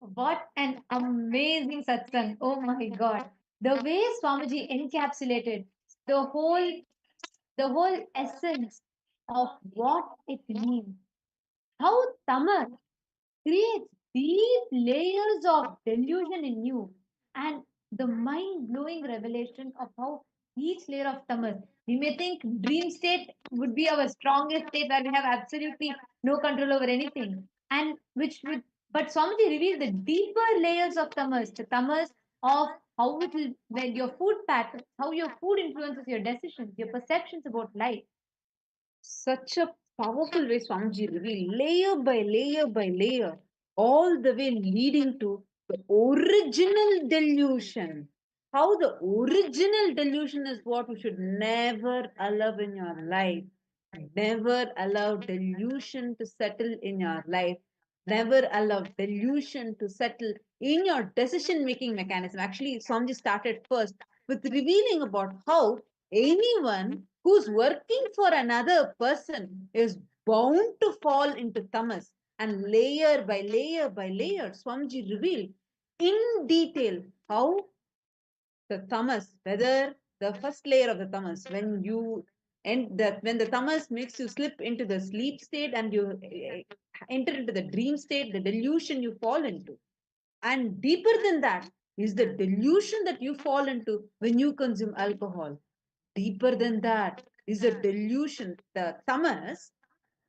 What an amazing satsang. Oh my God. The way Swamiji encapsulated the whole the whole essence of what it means. How tamas creates deep layers of delusion in you, and the mind-blowing revelation of how each layer of tamas. We may think dream state would be our strongest state where we have absolutely no control over anything, and which would but Swamiji revealed the deeper layers of tamas, the tamas of how it will when your food patterns, how your food influences your decisions, your perceptions about life. Such a powerful way Swamiji revealed, layer by layer by layer, all the way leading to the original delusion. How the original delusion is what we should never allow in your life. Never allow delusion to settle in your life. Never allow delusion to settle in your decision making mechanism. Actually, Swamiji started first with revealing about how anyone who's working for another person is bound to fall into tamas. And layer by layer by layer, Swamiji revealed in detail how the tamas, whether the first layer of the tamas, when you and that when the tamas makes you slip into the sleep state and you enter into the dream state, the delusion you fall into. And deeper than that is the delusion that you fall into when you consume alcohol. Deeper than that is the delusion, the tamas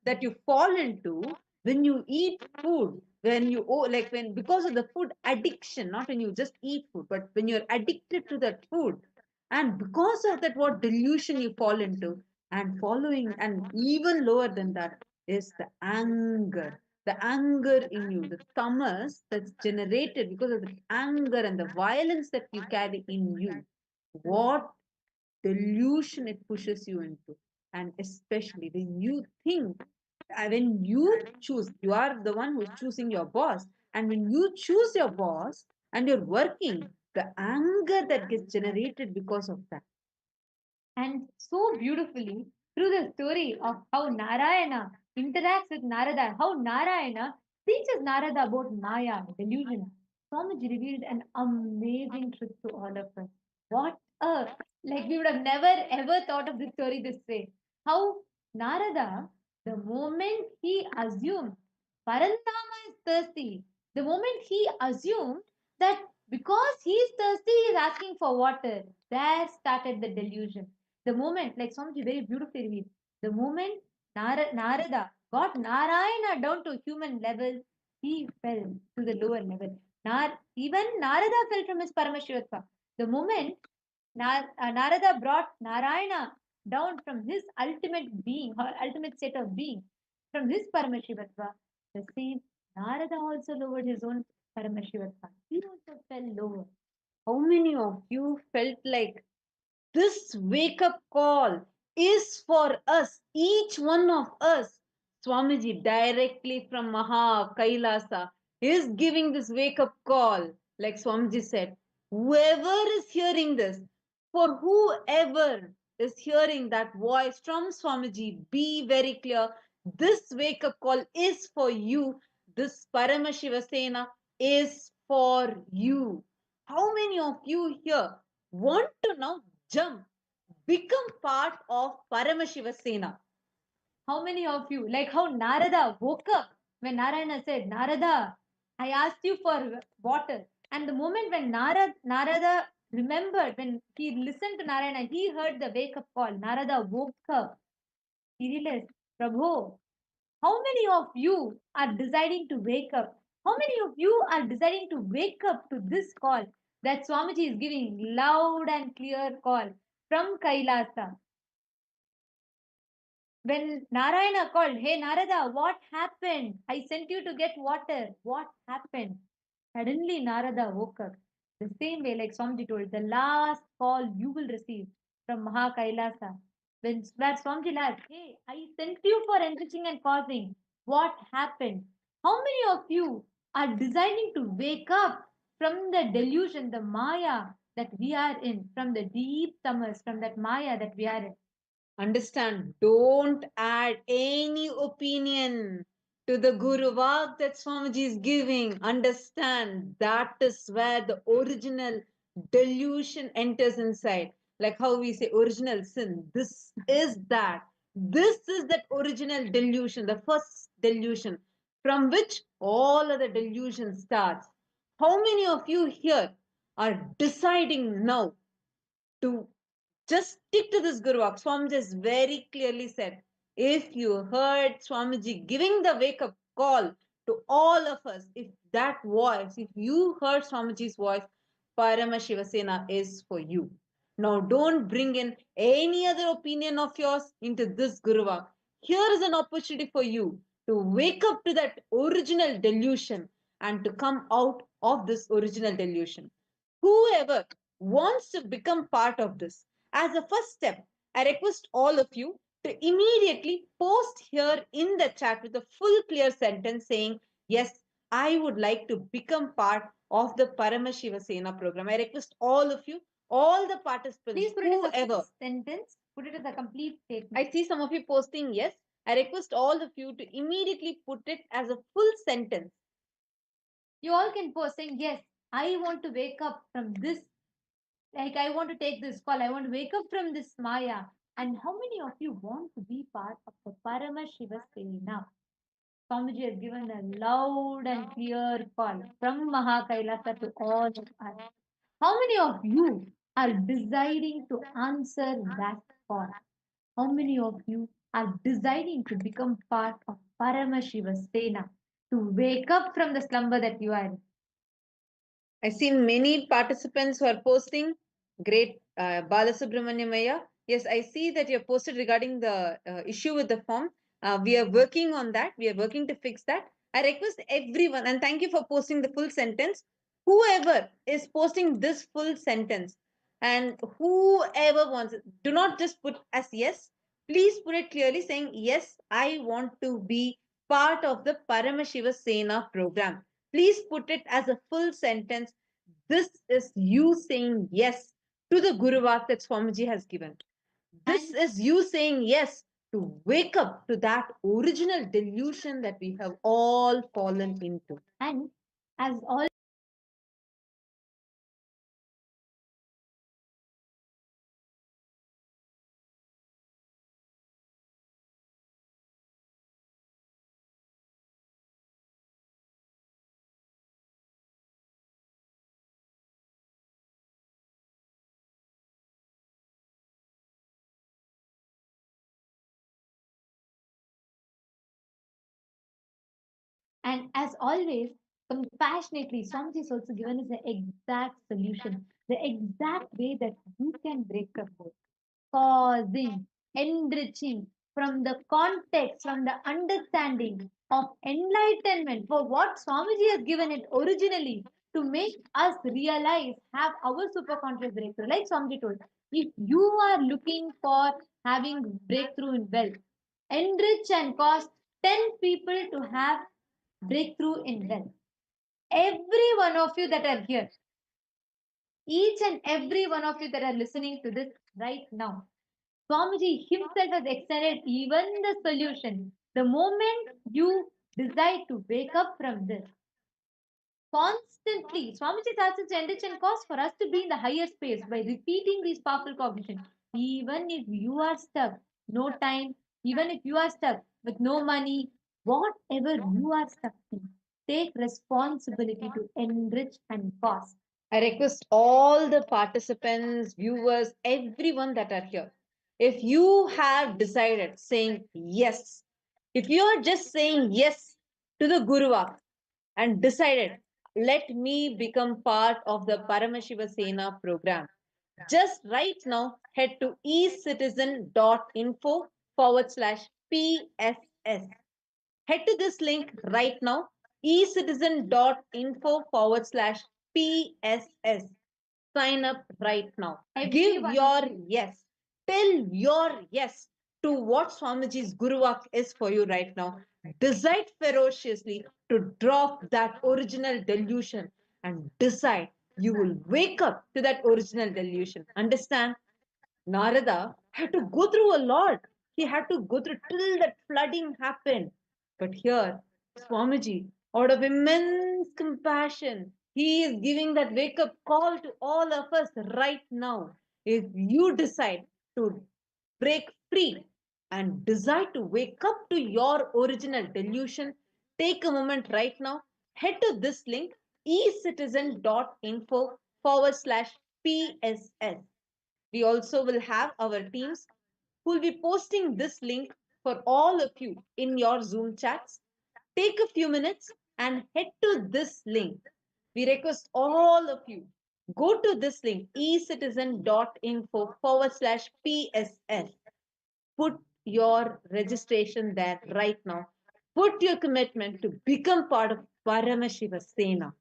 that you fall into when you eat food, when you like when because of the food addiction, not when you just eat food, but when you're addicted to that food. And because of that, what delusion you fall into. And following, and even lower than that is the anger in you, the tamas that's generated because of the anger and the violence that you carry in you. What delusion it pushes you into. And especially when you think, when you choose, you are the one who's choosing your boss. And when you choose your boss and you're working, the anger that gets generated because of that. And so beautifully through the story of how Narayana interacts with Narada, how Narayana teaches Narada about Maya, delusion. Swamiji revealed an amazing truth to all of us. What a like we would have never ever thought of this story this way. How Narada, the moment he assumed Parantama is thirsty, the moment he assumed that because he's thirsty, he's asking for water, there started the delusion. The moment, like Swamiji very beautifully revealed, the moment Narada got Narayana down to human level, he fell to the lower level. Even Narada fell from his Paramashivatva. The moment Narada brought Narayana down from his ultimate being, or ultimate state of being, from his Paramashivatva, the same Narada also lowered his own Paramashivatva. He also fell lower. How many of you felt like this wake up call is for us, each one of us? Swamiji, directly from Maha Kailasa, is giving this wake up call. Like Swamiji said, whoever is hearing this, for whoever is hearing that voice from Swamiji, be very clear. This wake up call is for you. This Paramashiva Sena is for you. How many of you here want to now jump, become part of Paramashiva Sena? How many of you, like how Narada woke up when Narayana said, Narada, I asked you for water. And the moment when Narada remembered, when he listened to Narayana, he heard the wake up call. Narada woke up. He realized, Prabhu, how many of you are deciding to wake up? How many of you are deciding to wake up to this call that Swamiji is giving loud and clear call from Kailasa? When Narayana called, Hey Narada, what happened? I sent you to get water. What happened? Suddenly Narada woke up. The same way, like Swamiji told, the last call you will receive from Maha Kailasa. When where Swamiji asked, Hey, I sent you for enriching and causing. What happened? How many of you are designing to wake up from the delusion, the Maya that we are in, from the deep tamas, from that Maya that we are in? Understand, don't add any opinion to the Guru Vak that Swamiji is giving. Understand that is where the original delusion enters inside. Like how we say original sin. This is that. This is that original delusion, the first delusion from which all other delusion starts. How many of you here are deciding now to just stick to this Guru Vak? Swamiji has very clearly said, if you heard Swamiji giving the wake up call to all of us, if that voice, if you heard Swamiji's voice, Paramashivasena is for you. Now don't bring in any other opinion of yours into this Guru Vak. Here is an opportunity for you to wake up to that original delusion and to come out of this original delusion. Whoever wants to become part of this, as a first step, I request all of you to immediately post here in the chat with a full clear sentence saying, yes, I would like to become part of the Paramashiva Sena program. I request all of you, all the participants, Please put it as a whoever. full sentence. Put it as a complete statement. I see some of you posting yes. I request all of you to immediately put it as a full sentence. You all can post saying, yes, I want to wake up from this. Like, I want to take this call. I want to wake up from this Maya. And how many of you want to be part of the Paramashiva Sena? Swamiji has given a loud and clear call from Mahakailasa to all of us. How many of you are deciding to answer that call? How many of you are deciding to become part of Paramashiva Sena, to wake up from the slumber that you are in? I've seen many participants who are posting. Great, Balasubramanyamaya. Yes, I see that you have posted regarding the issue with the form. We are working on that. We are working to fix that. I request everyone, and thank you for posting the full sentence. Whoever is posting this full sentence, and whoever wants it, do not just put as yes. Please put it clearly saying, yes, I want to be part of the Paramashiva Sena program. Please put it as a full sentence. This is you saying yes to the Guru Vak that Swamiji has given. This is you saying yes to wake up to that original delusion that we have all fallen into. And as all And as always, compassionately, Swamiji has also given us the exact solution, the exact way that you can break the code. Causing, enriching from the context, from the understanding of enlightenment for what Swamiji has given it originally to make us realize, have our superconscious breakthrough. Like Swamiji told, if you are looking for having breakthrough in wealth, enrich and cause 10 people to have breakthrough in wealth. Every one of you that are here, each and every one of you that are listening to this right now, Swamiji himself has extended even the solution. The moment you decide to wake up from this, constantly, Swamiji asks its enrich and cause for us to be in the higher space by repeating these powerful cognition. Even if you are stuck, no time, even if you are stuck with no money, whatever you are stuck in, take responsibility to enrich and cause. I request all the participants, viewers, everyone that are here. If you have decided saying yes, if you are just saying yes to the Guru Vak and decided, let me become part of the Paramashiva Sena program, just right now head to ecitizen.info /PSS. Head to this link right now, ecitizen.info /PSS. Sign up right now. Give your yes. Tell your yes to what Swamiji's Guru Vak is for you right now. Decide ferociously to drop that original delusion and decide you will wake up to that original delusion. Understand? Narada had to go through a lot. He had to go through till that flooding happened. But here, Swamiji, out of immense compassion, he is giving that wake up call to all of us right now. If you decide to break free and decide to wake up to your original delusion, take a moment right now. Head to this link, ecitizen.info forward slash PSS. We also will have our teams who will be posting this link for all of you in your Zoom chats. Take a few minutes and head to this link. We request all of you go to this link, ecitizen.info forward slash PSS. Put your registration there right now. Put your commitment to become part of Paramashiva Sena,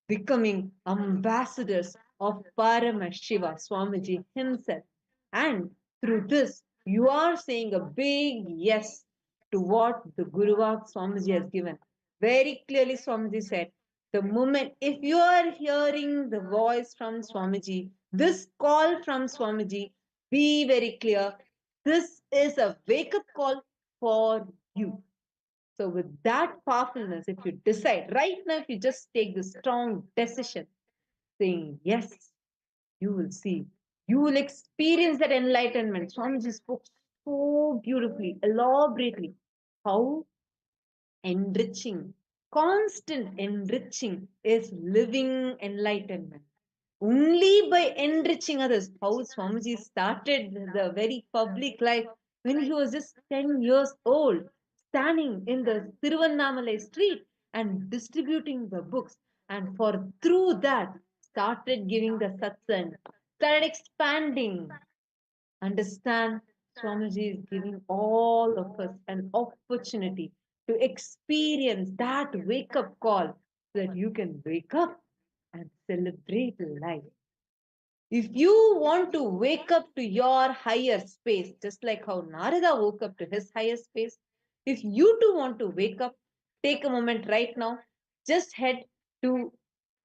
becoming ambassadors of Paramashiva Swamiji himself. And through this, you are saying a big yes to what the Guruvak Swamiji has given. Very clearly, Swamiji said, the moment, if you are hearing the voice from Swamiji, this call from Swamiji, be very clear. This is a wake up call for you. So, with that powerfulness, if you decide right now, if you just take the strong decision saying yes, you will see, you will experience that enlightenment. Swamiji spoke so beautifully, elaborately, how enriching, constant enriching is living enlightenment. Only by enriching others. How Swamiji started the very public life when he was just 10 years old, standing in the Tiruvannamalai street and distributing the books. And for through that, started giving the satsang, started expanding. Understand, Swamiji is giving all of us an opportunity to experience that wake up call so that you can wake up and celebrate life. If you want to wake up to your higher space, just like how Narada woke up to his higher space, if you too want to wake up, take a moment right now. Just head to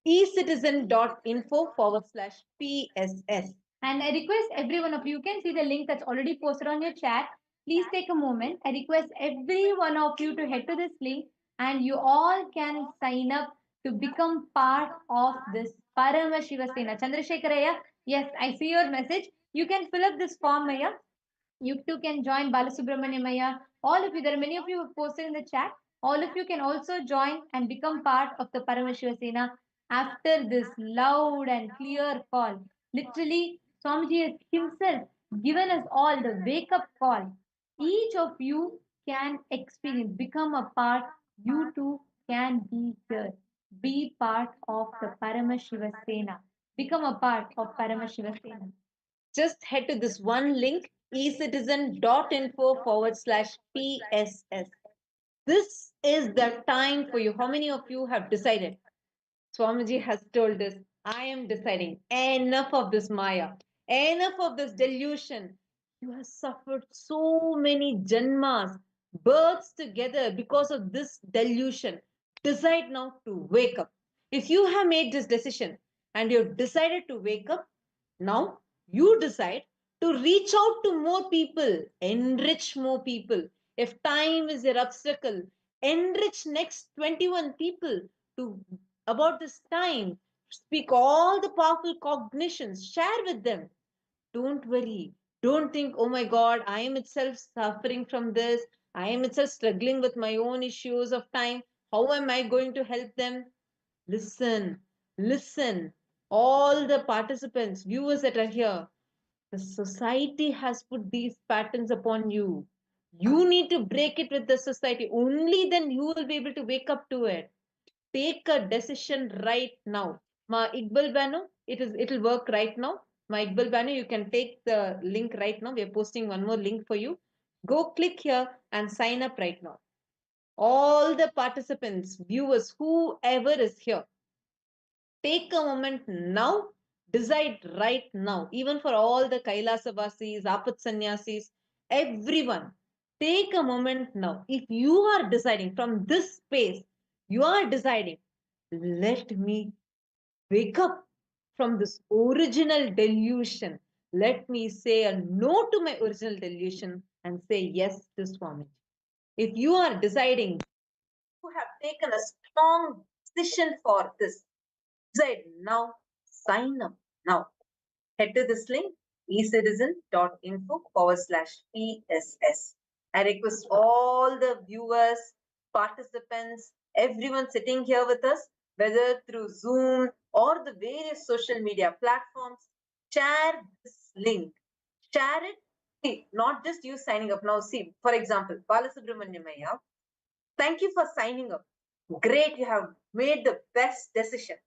ecitizen.info forward slash PSS. And I request every one of you, can see the link that's already posted on your chat. Please take a moment. I request every one of you to head to this link and you all can sign up to become part of this Paramashiva Sena. Chandrasekharaya, yes, I see your message. You can fill up this form, Maya. You too can join Balasubramanya Maya. All of you, there are many of you who have posted in the chat. All of you can also join and become part of the Paramashiva Sena after this loud and clear call. Literally, Swamiji has himself given us all the wake up call. Each of you can experience, become a part. You too can be here. Be part of the Paramashiva Sena. Become a part of Paramashiva Sena. Just head to this one link, ecitizen.info forward slash PSS. This is the time for you. How many of you have decided? Swamiji has told us, I am deciding enough of this Maya, enough of this delusion. You have suffered so many janmas, births together because of this delusion. Decide now to wake up. If you have made this decision and you've decided to wake up, now you decide to reach out to more people, enrich more people. If time is your obstacle, enrich next 21 people to about this time. Speak all the powerful cognitions, share with them. Don't worry. Don't think, oh my God, I am itself suffering from this. I am itself struggling with my own issues of time. How am I going to help them? Listen, listen. All the participants, viewers that are here, the society has put these patterns upon you. You need to break it with the society. Only then you will be able to wake up to it. Take a decision right now. Ma Iqbal Bano, it'll work right now. Ma Iqbal Bano, you can take the link right now. We are posting one more link for you. Go click here and sign up right now. All the participants, viewers, whoever is here, take a moment now, decide right now, even for all the Kailasa Vasis, Apat Sannyasis, everyone, take a moment now. If you are deciding from this space, you are deciding, let me wake up from this original delusion. Let me say a no to my original delusion and say yes to Swami. If you are deciding who have taken a strong decision for this, decide now, sign up now. Head to this link, ecitizen.info/PSS. I request all the viewers, participants, everyone sitting here with us, whether through Zoom or the various social media platforms, share this link. Share it. See, not just you signing up. Now, see, for example, Balasubramanyamaya, thank you for signing up. Great, you have made the best decision.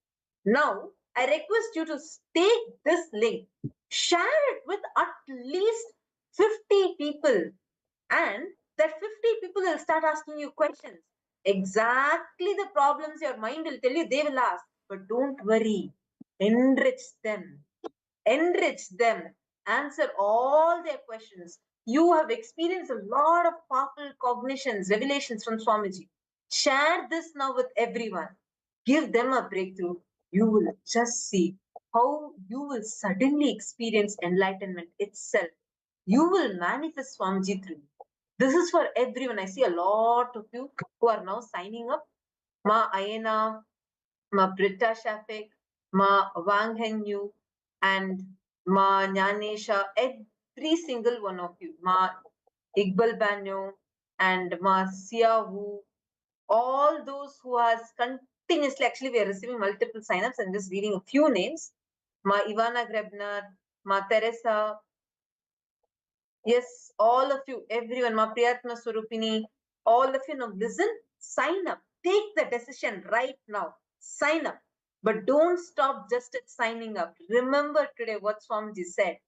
Now, I request you to take this link, share it with at least 50 people, and that 50 people will start asking you questions. Exactly the problems your mind will tell you, they will ask. But don't worry, enrich them. Enrich them. Answer all their questions. You have experienced a lot of powerful cognitions, revelations from Swamiji. Share this now with everyone. Give them a breakthrough. You will just see how you will suddenly experience enlightenment itself. You will manifest Swamiji through you. This is for everyone. I see a lot of you who are now signing up. Ma Ayana, Ma Britta Shafik, Ma Wang Hen Yu, and Ma Nyanesha, every single one of you, Ma Iqbal Banyo, and Ma Sia Wu, all those who are continuously, actually we are receiving multiple signups. I'm just reading a few names. Ma Ivana Grebner, Ma Teresa, yes, all of you, everyone, Ma Priyatma Surupini, all of you know, listen, sign up, take the decision right now, sign up. But don't stop just at signing up. Remember today what Swamiji said.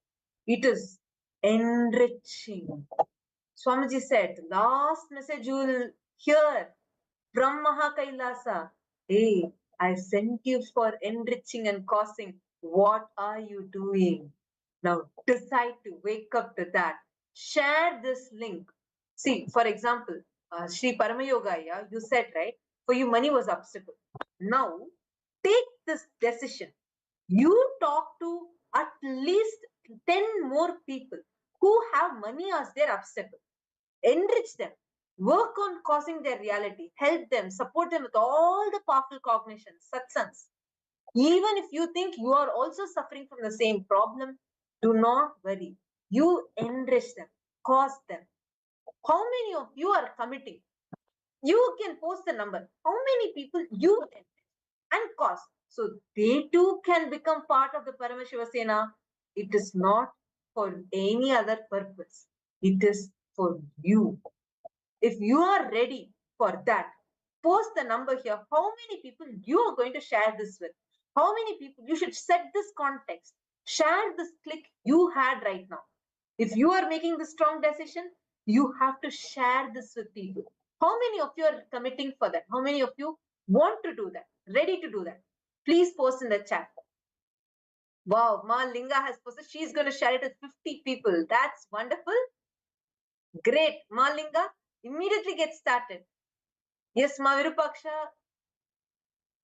It is enriching. Swamiji said, last message you will hear from KAILASA. Hey, I sent you for enriching and causing. What are you doing? Now decide to wake up to that. Share this link. See, for example, Sri Paramayogaya, you said, right? For you, money was obstacle. Now, take this decision. You talk to at least 10 more people who have money as their obstacle. Enrich them. Work on causing their reality. Help them. Support them with all the powerful cognitions, satsangs. Even if you think you are also suffering from the same problem, do not worry. You enrich them, cause them. How many of you are committing? You can post the number. How many people you enrich and cause? So they too can become part of the Paramashiva Sena. It is not for any other purpose. It is for you. If you are ready for that, post the number here. How many people you are going to share this with? How many people? You should set this context. Share this click you had right now. If you are making the strong decision, you have to share this with people. How many of you are committing for that? How many of you want to do that? Ready to do that? Please post in the chat. Wow, Ma Linga has posted. She's going to share it with 50 people. That's wonderful. Great. Ma Linga, immediately get started. Yes, Ma Virupaksha.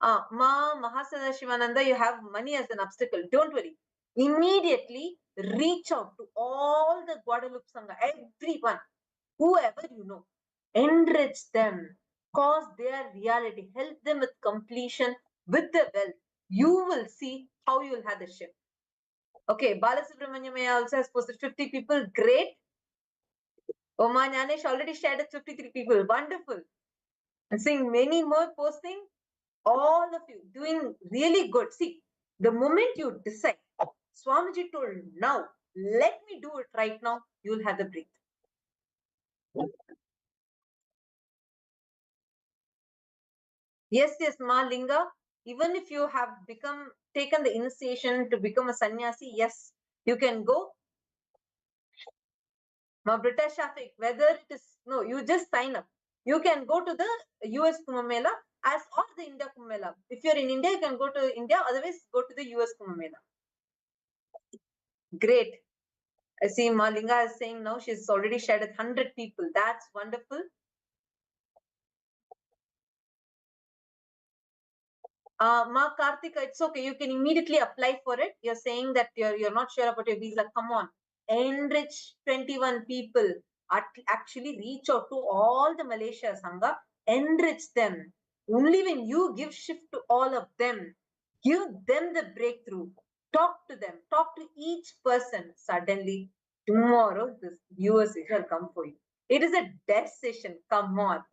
Ma Mahasana Shivananda, you have money as an obstacle. Don't worry. Immediately reach out to all the Guadalupe Sangha, everyone, whoever you know. Enrich them. Cause their reality. Help them with completion, with the wealth. You will see how you will have the shift. Okay, Balasubramanyamaya also has posted 50 people. Great. Oma Nyanesh already shared it 53 people. Wonderful. I'm seeing many more posting. All of you doing really good. See, the moment you decide, Swamiji told now, let me do it right now, you'll have the breakthrough. Yes, yes, Ma Linga, even if you have taken the initiation to become a sannyasi, yes, you can go. Ma Britta Shafik, whether it is, no, you just sign up. You can go to the US Kumbh Mela as or the India Kumbh Mela. If you're in India, you can go to India, otherwise go to the US Kumbh Mela. Great. I see Malinga is saying now she's already shared with 100 people. That's wonderful. Ma Karthika, it's okay. You can immediately apply for it. You're saying that you're not sure about your visa. Come on. Enrich 21 people. Actually reach out to all the Malaysia Sangha. enrich them. Only when you give shift to all of them, give them the breakthrough, talk to them, talk to each person. Suddenly, tomorrow, this viewers will come for you. It is a death session. Come on.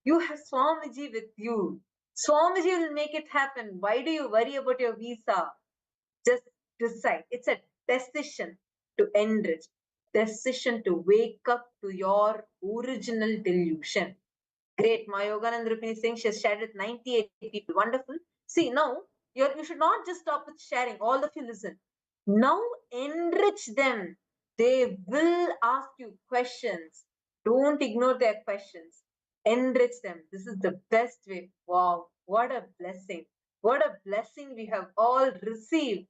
You have Swamiji with you. Swamiji will make it happen. Why do you worry about your visa? Just decide. It's a decision to enrich, decision to wake up to your original delusion. Great. My Yoganand Rupini saying she has shared with 98 people. Wonderful. See, now you should not just stop with sharing. All of you listen. Now enrich them. They will ask you questions. Don't ignore their questions. Enrich them. This is the best way. Wow. What a blessing. What a blessing we have all received.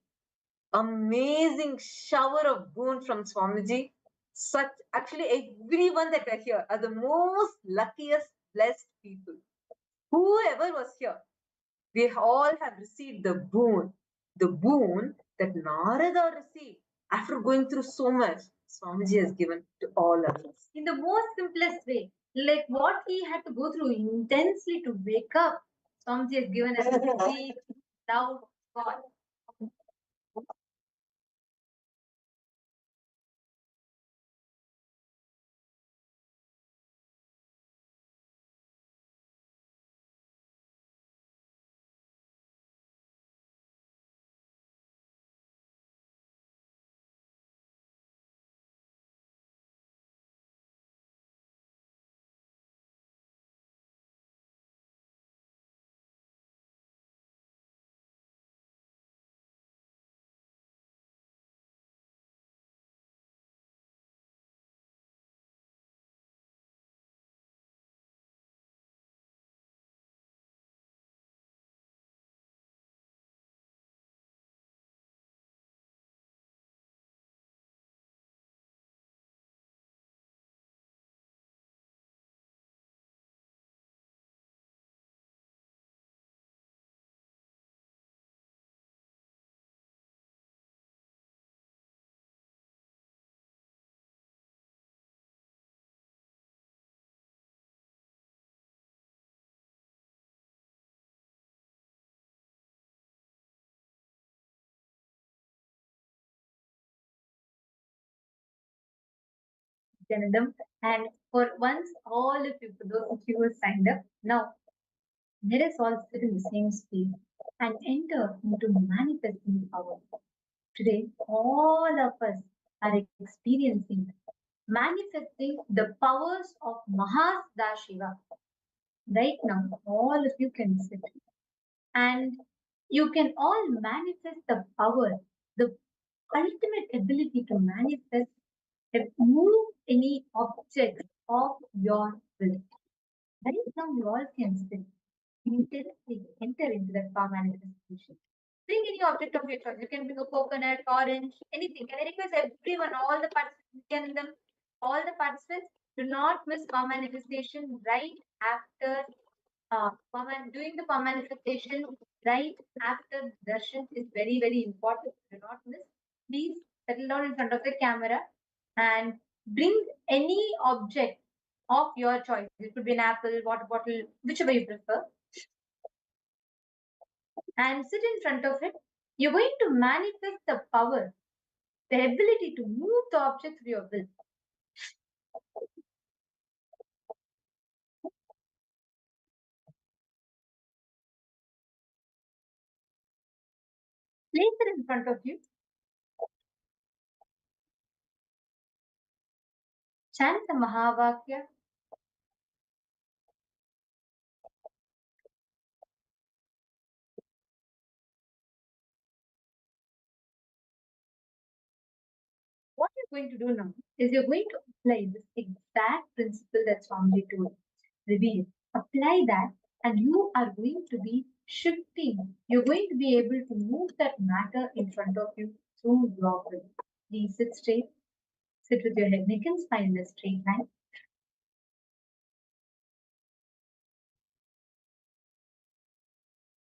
Amazing shower of boon from Swamiji. Such actually everyone that are here are the most luckiest blessed people. Whoever was here, we all have received the boon that Narada received after going through so much. Swamiji has given to all of us. In the most simplest way, like what he had to go through intensely to wake up, Swamiji has given us a deep, loud God. Janadam. And for once, all of you, for those of you who signed up, now let us all sit in the same space and enter into manifesting power. Today, all of us are experiencing manifesting the powers of Mahasada. Right now, all of you can sit and you can all manifest the power, the ultimate ability to manifest and move any object of your will. Right now, you all can sit intensely enter into that power manifestation. Bring any object of your choice. You can bring a coconut, orange, anything. Can I request everyone, all the participants, can them, all the participants, do not miss power manifestation right after doing the power manifestation right after darshan is very, very important. Do not miss. Please settle down in front of the camera and bring any object of your choice. It could be an apple, water bottle, whichever you prefer, and sit in front of it. You're going to manifest the power, the ability to move the object through your will. Place it in front of you. Chant the Mahavakya. What you're going to do now is you're going to apply this exact principle that Swamiji told. Reveal. Apply that, and you are going to be shifting. You're going to be able to move that matter in front of you through your will. Please sit straight. Sit with your head, neck, and spine in a straight line.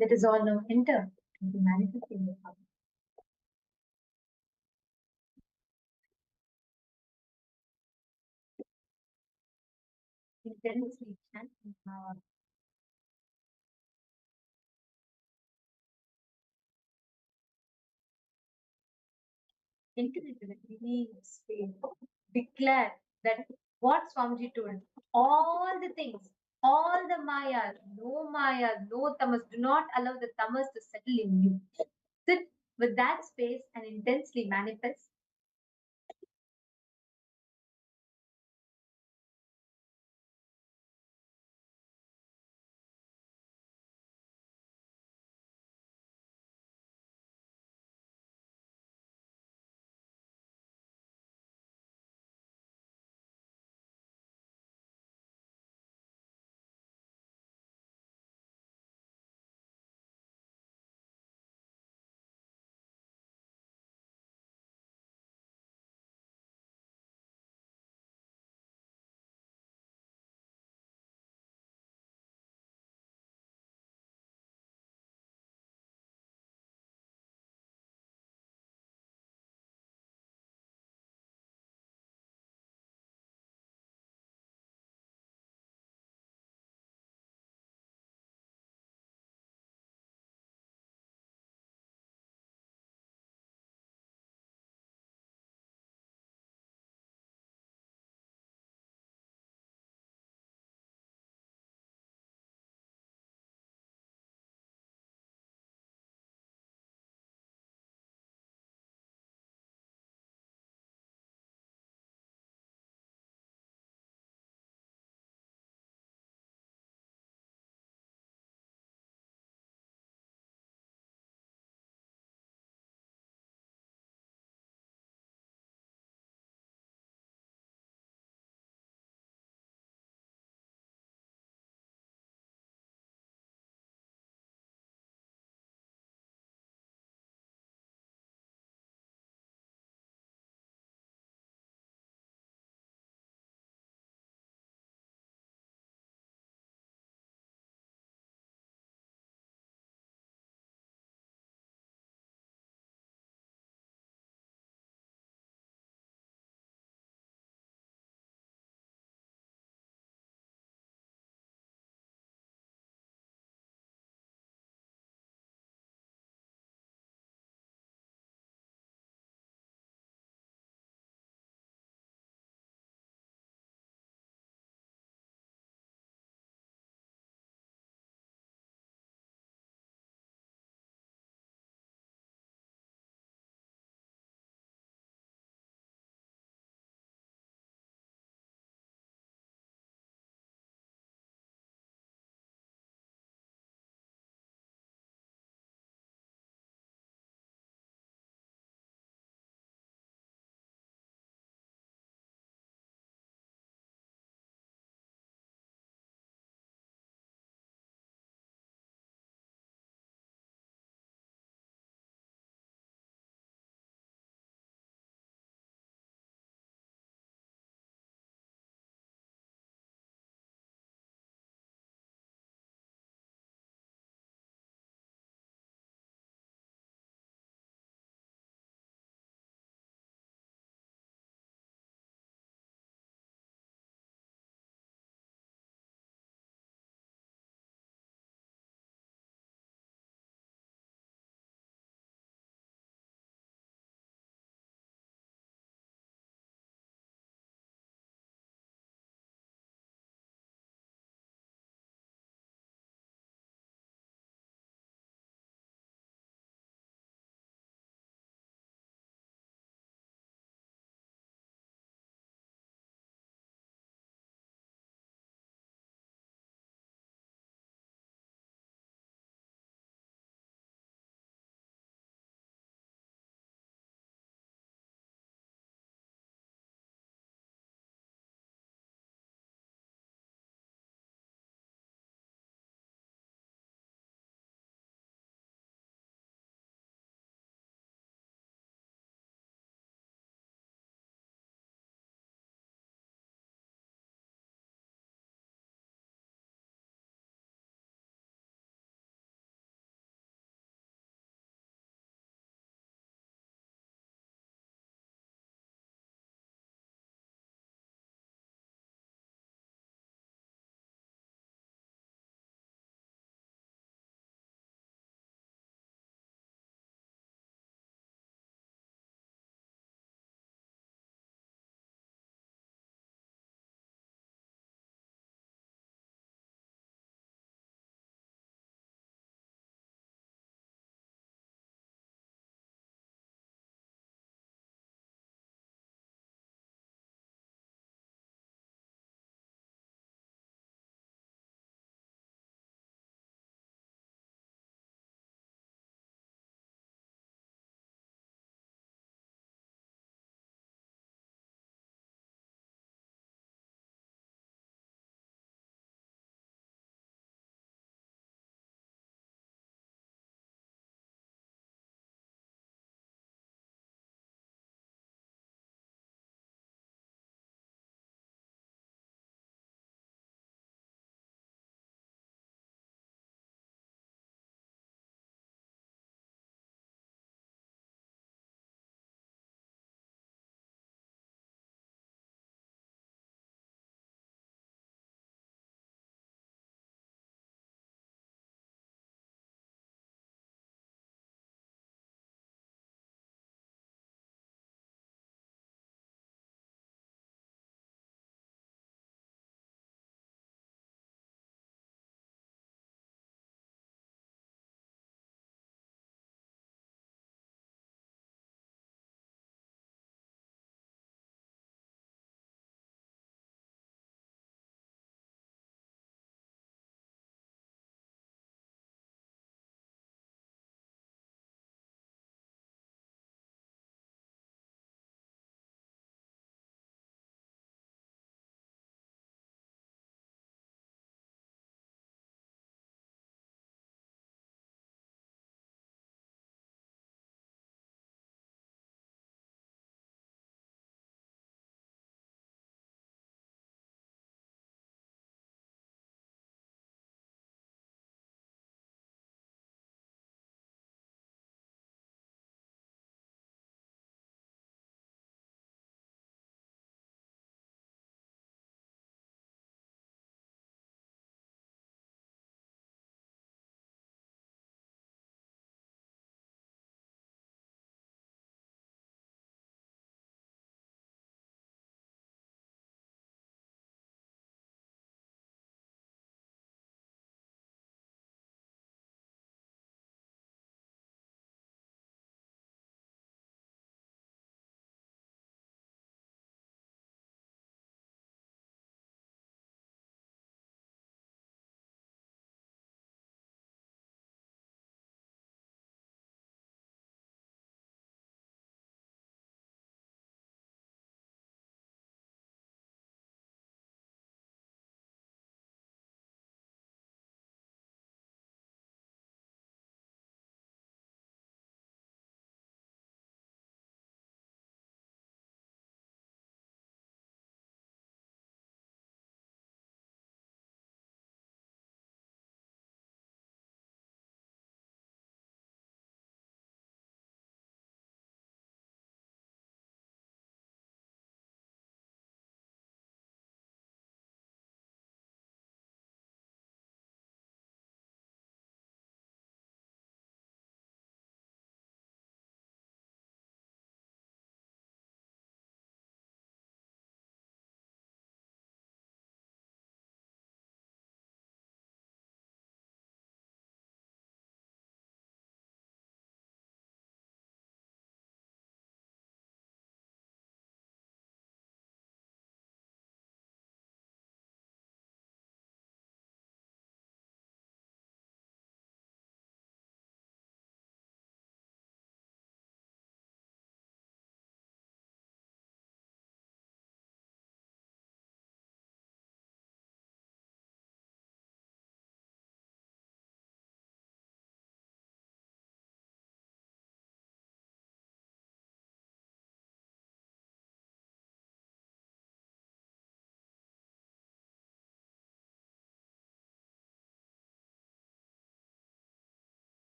Let us all now enter into manifesting the power. Intensely chant Mahavakya. enter into the deep space, declare that what Swamiji told, all the things, all the Maya, no tamas, do not allow the tamas to settle in you. Sit with that space and intensely manifest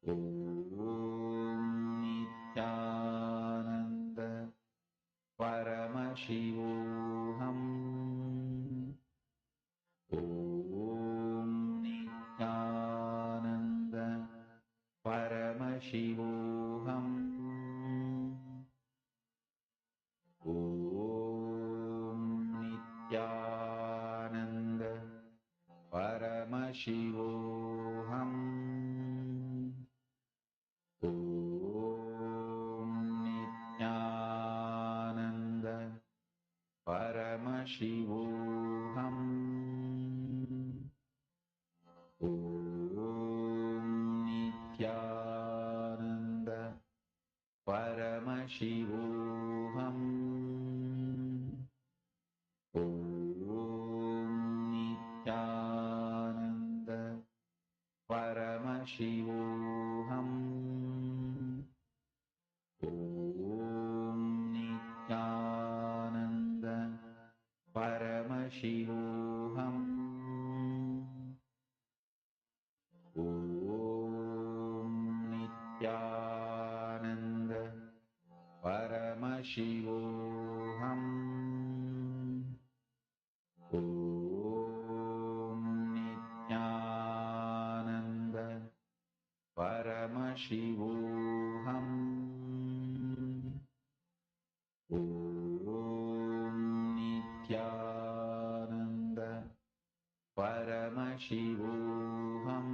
Om Nithyananda Paramashivoham. Om Nithyananda Paramashivoham. Om Nithyananda Paramashivoham. Om Nithyananda Paramashivoham. Om Nithyananda Paramashivoham. Om Nithyananda Paramashivoham. Om Nithyananda Paramashivoham. Om Nithyananda Paramashivoham. Om Nithyananda Paramashivoham. Om Nithyananda Paramashivoham.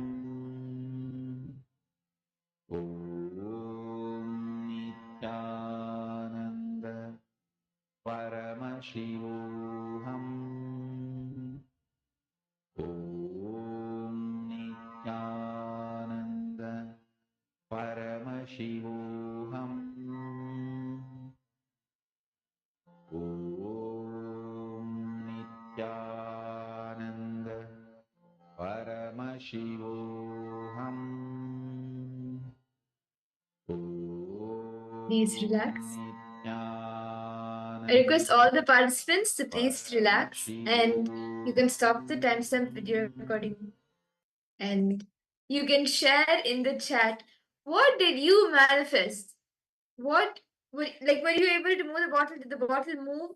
Om Nithyananda Paramashivoham. Om Nithyananda Paramashivoham. Om Nithyananda Paramashivoham. Please relax. Nithyananda I request all the participants to please relax, and you can stop the timestamp video recording. And you can share in the chat, what did you manifest? What were you able to move the bottle? Did the bottle move?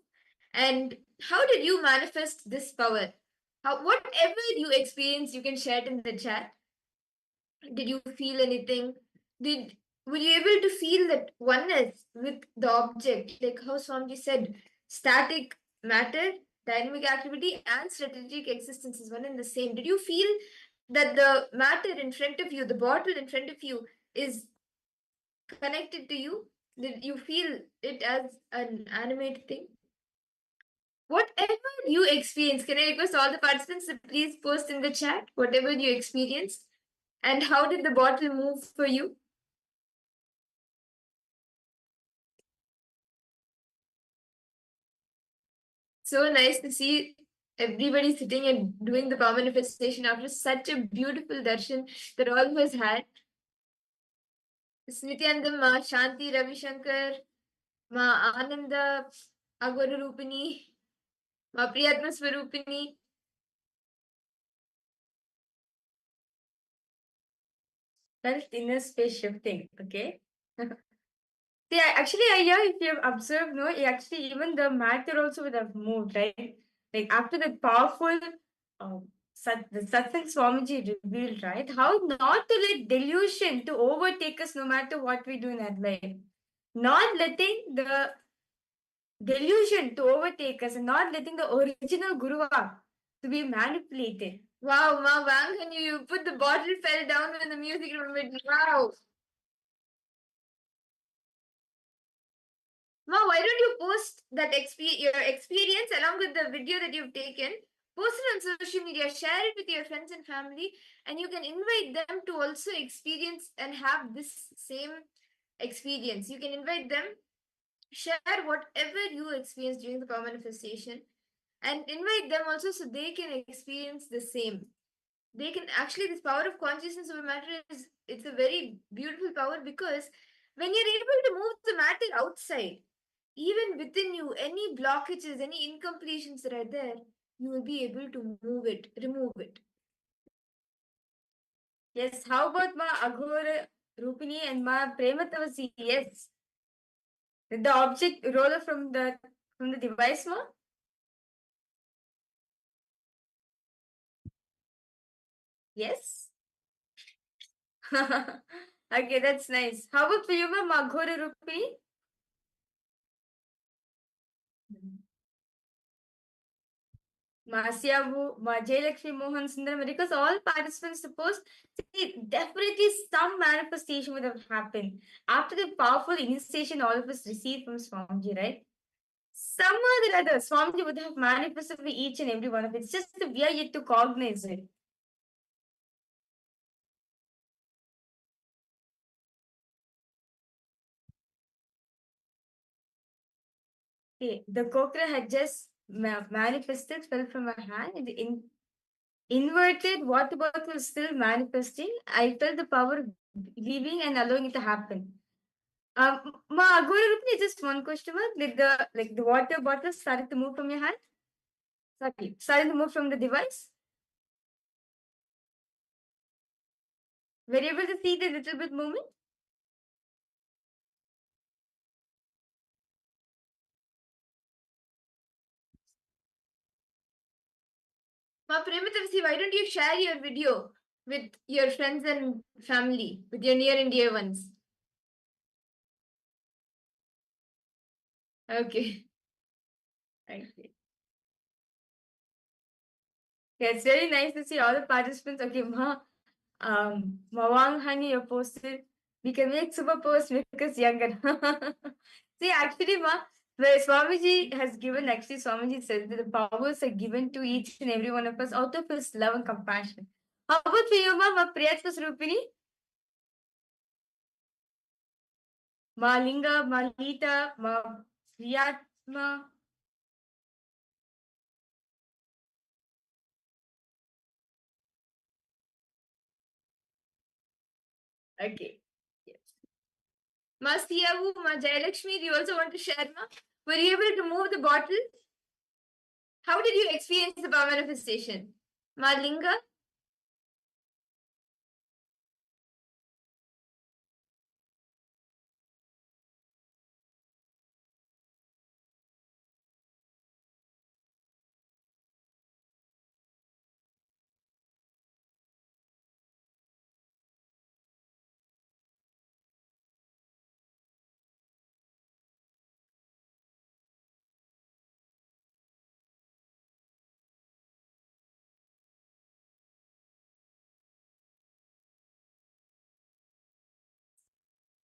And how did you manifest this power? How whatever you experienced, you can share it in the chat. Did you feel anything? Did Were you able to feel that oneness with the object? Like how Swamiji said, static matter, dynamic activity, and strategic existence is one and the same. Did you feel that the matter in front of you, the bottle in front of you, is connected to you? Did you feel it as an animate thing? Whatever you experience, can I request all the participants to please post in the chat whatever you experienced? And how did the bottle move for you? So nice to see everybody sitting and doing the power manifestation after such a beautiful darshan that all of us had. Nithyananda, Ma Shanti, Ravi Shankar, Ma Ananda, Agvaru Rupini, Ma Priyatma Swarupini. Felt inner space shifting, okay? Yeah, actually, yeah, if you have observed, no, actually, even the matter also would have moved, right? Like after the powerful the Satsang Swamiji revealed, right? How not to let delusion to overtake us no matter what we do in our life. Not letting the delusion to overtake us and not letting the original Guruva to be manipulated. Wow, Ma Wang, you put the bottle fell down when the music remembered. Wow. Ma, why don't you post that your experience along with the video that you've taken? Post it on social media, share it with your friends and family, and you can invite them to also experience and have this same experience. You can invite them, share whatever you experienced during the power manifestation, and invite them also so they can experience the same. They can actually, this power of consciousness of matter is, it's a very beautiful power, because when you're able to move the matter outside, even within you, any blockages, any incompletions that are there, you will be able to move it, remove it. Yes, how about Ma Aghora Rupini and Ma Prematavasi, yes. Did the object roll from the device, Ma? Yes. Okay, that's nice. How about for you, Ma Ghora Rupini? Masyavu, Jayalakshmi Mohan Sundaram, because all participants suppose, see, definitely some manifestation would have happened after the powerful initiation all of us received from Swamiji, right? Some or the other, Swamiji would have manifested for each and every one of it. It's just that we are yet to cognize it. Okay, the cocra had just manifested, fell from my hand, and inverted water bottle was still manifesting. I felt the power leaving and allowing it to happen. Ma, Gaurav, just one question. Did the water bottle started to move from your hand? Sorry, started to move from the device? Were you able to see the little bit movement? Ma, Prematav, why don't you share your video with your friends and family, with your near and dear ones? Okay. Okay. Yeah, it's very nice to see all the participants. Okay, Ma, Mawang Hani, your posted. We can make super post because younger. See, actually, Ma, where Swamiji has given, actually, Swamiji said that the powers are given to each and every one of us out of his love and compassion. How about for you, Ma? Ma Priyatma Srupini? Ma Linga, Ma Lita, Ma Priyatma. Okay. Yes. Ma Siyavu, Ma Jayalakshmi, do you also want to share, Ma? Were you able to move the bottle? How did you experience the power manifestation? Ma Linga?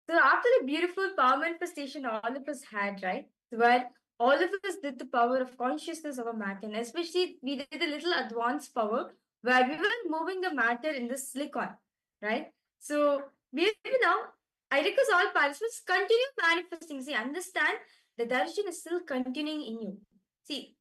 So after the beautiful power manifestation all of us had, right? Where all of us did the power of consciousness of a matter, and especially we did a little advanced power where we were moving the matter in the silicon, right? So we now, I request all participants continue manifesting. See, understand the darshan is still continuing in you. See,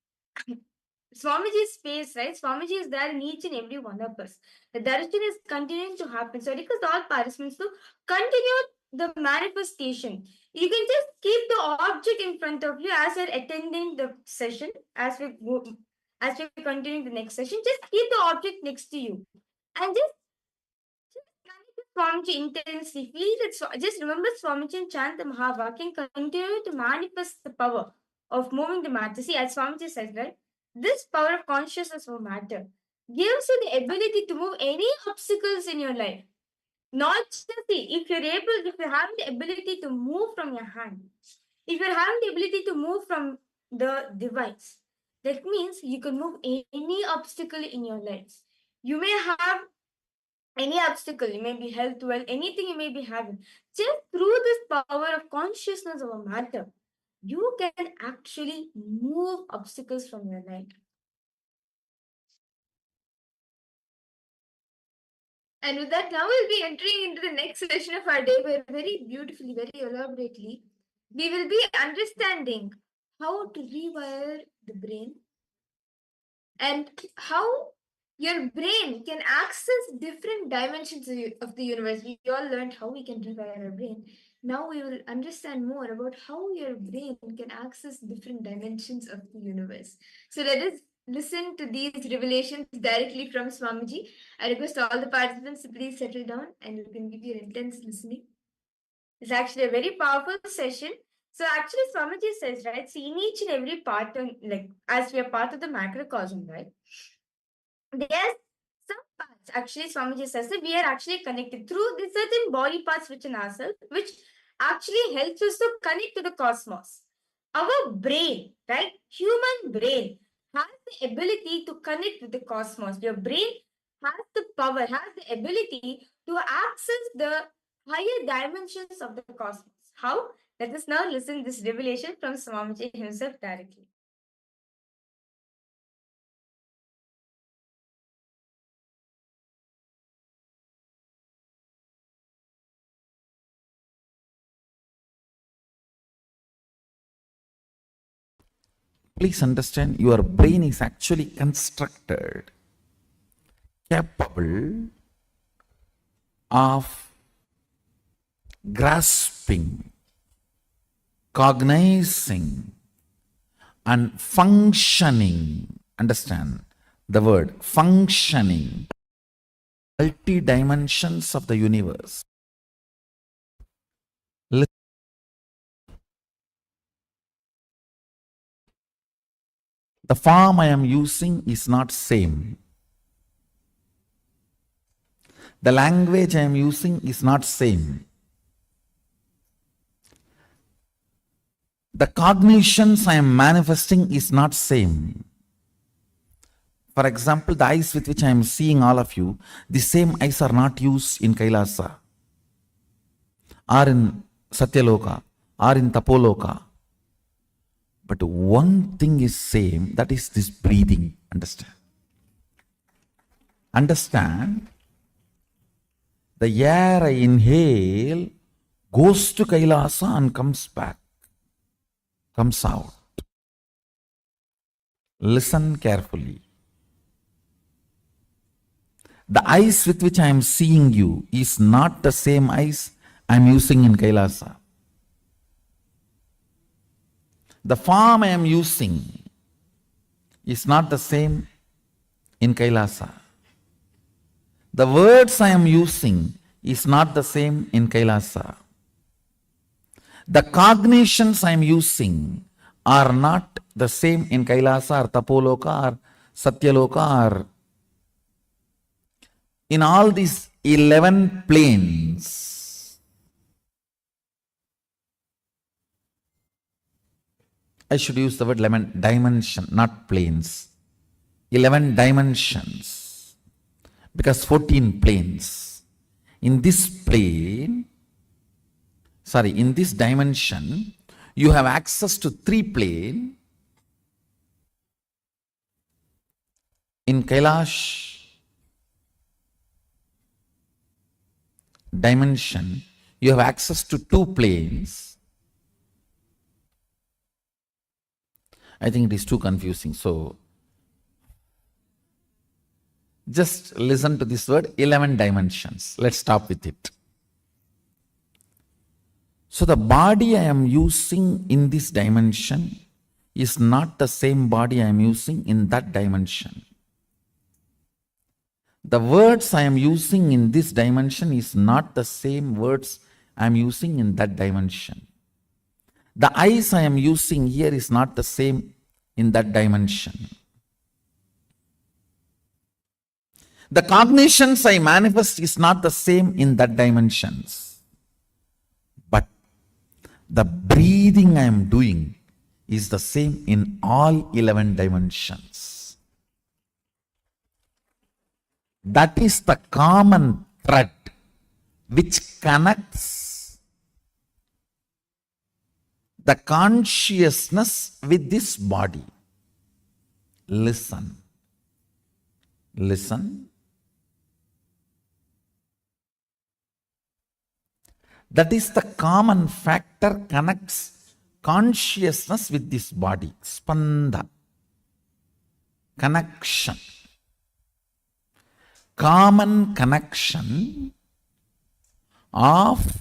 Swamiji's space, right? Swamiji is there in each and every one of us. The darshan is continuing to happen. So I request all participants to continue the manifestation. You can just keep the object in front of you as you're attending the session, as we continue the next session. Just keep the object next to you and just connect with Swamiji intensely. Feel it. Just remember Swamiji and chant the Mahavakya and continue to manifest the power of moving the matter. See, as Swamiji says, right? This power of consciousness of matter gives you the ability to move any obstacles in your life. Not just see, if you have the ability to move from your hand, if you're having the ability to move from the device, that means you can move any obstacle in your life. You may have any obstacle, it may be health, well, anything you may be having. Just through this power of consciousness of a matter, you can actually move obstacles from your life. And with that, now we'll be entering into the next session of our day where very beautifully, very elaborately, we will be understanding how to rewire the brain and how your brain can access different dimensions of the universe. We all learned how we can rewire our brain. Now we will understand more about how your brain can access different dimensions of the universe. So let us listen to these revelations directly from Swamiji. I request all the participants to please settle down and you can give your intense listening. It's actually a very powerful session. So actually, Swamiji says, right, see in each and every part, like as we are part of the macrocosm, right, there's some parts, actually, Swamiji says that we are actually connected through the certain body parts within ourselves, which actually helps us to connect to the cosmos. Our brain, right, human brain, has the ability to connect with the cosmos. Your brain has the power, has the ability to access the higher dimensions of the cosmos. How? Let us now listen this revelation from Swamiji himself directly. Please understand, your brain is actually constructed capable of grasping, cognizing, and functioning. Understand the word functioning, multi dimensions of the universe. The form I am using is not same. The language I am using is not same. The cognitions I am manifesting is not same. For example, the eyes with which I am seeing all of you, the same eyes are not used in Kailasa, or in Satyaloka, or in Tapoloka. But one thing is same, that is this breathing. Understand? Understand? The air I inhale goes to Kailasa and comes back, comes out. Listen carefully. The eyes with which I am seeing you is not the same eyes I am using in Kailasa. The form I am using is not the same in Kailasa. The words I am using is not the same in Kailasa. The cognitions I am using are not the same in Kailasa or Tapoloka or Satyaloka or in all these 11 planes. I should use the word 11 dimension, not planes. 11 dimensions. Because 14 planes. In this plane, in this dimension, you have access to 3 planes. In Kailash dimension, you have access to 2 planes. I think it is too confusing. So, just listen to this word, 11 dimensions. Let's stop with it. So, the body I am using in this dimension is not the same body I am using in that dimension. The words I am using in this dimension is not the same words I am using in that dimension. The eyes I am using here is not the same in that dimension. The cognitions I manifest is not the same in that dimensions. But the breathing I am doing is the same in all 11 dimensions. That is the common thread which connects the consciousness with this body. Listen. Listen. That is the common factor connects consciousness with this body. Spanda. Connection. Common connection of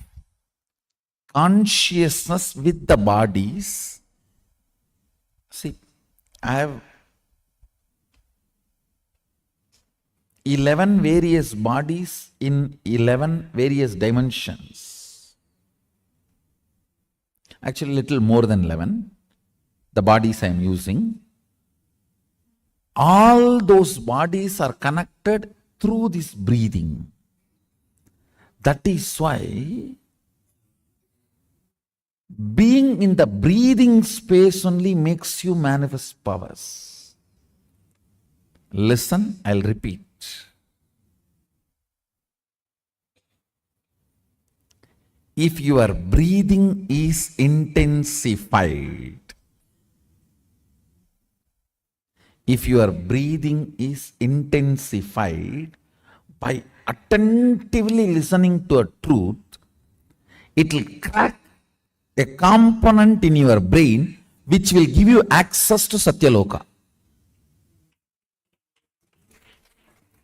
consciousness with the bodies. See, I have 11 various bodies in 11 various dimensions. Actually, little more than 11. The bodies I am using. All those bodies are connected through this breathing. That is why being in the breathing space only makes you manifest powers. Listen, I'll repeat. If your breathing is intensified, by attentively listening to a truth, it will crack a component in your brain which will give you access to Satyaloka.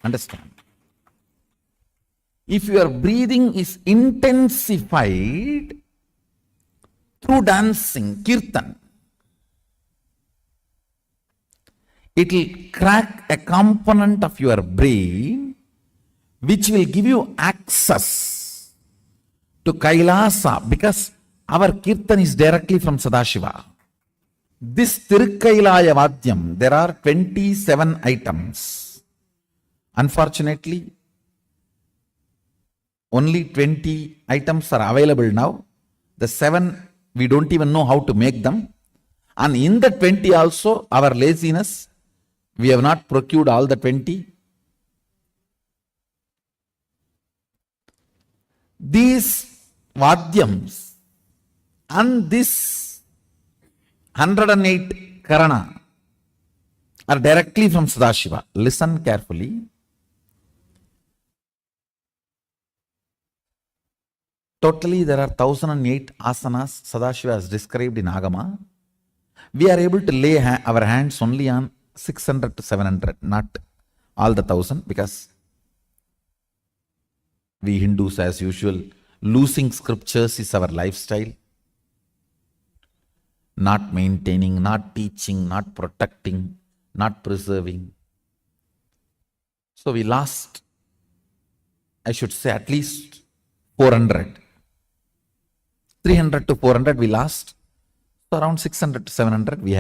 Understand? If your breathing is intensified through dancing, kirtan, it will crack a component of your brain which will give you access to Kailasa, because our kirtan is directly from Sadashiva. This Tirukkailaya Vadyam, there are 27 items. Unfortunately, only 20 items are available now. The 7, we don't even know how to make them. And in the 20 also, our laziness, we have not procured all the 20. These Vadyams and this 108 Karana are directly from Sadashiva. Listen carefully. Totally, there are 1008 asanas Sadashiva has described in Agama. We are able to lay our hands only on 600 to 700, not all the 1000, because we Hindus, as usual, losing scriptures is our lifestyle. Not maintaining, not teaching, not protecting, not preserving. So we lost, I should say, at least 400. 300 to 400 we lost. So around 600 to 700 we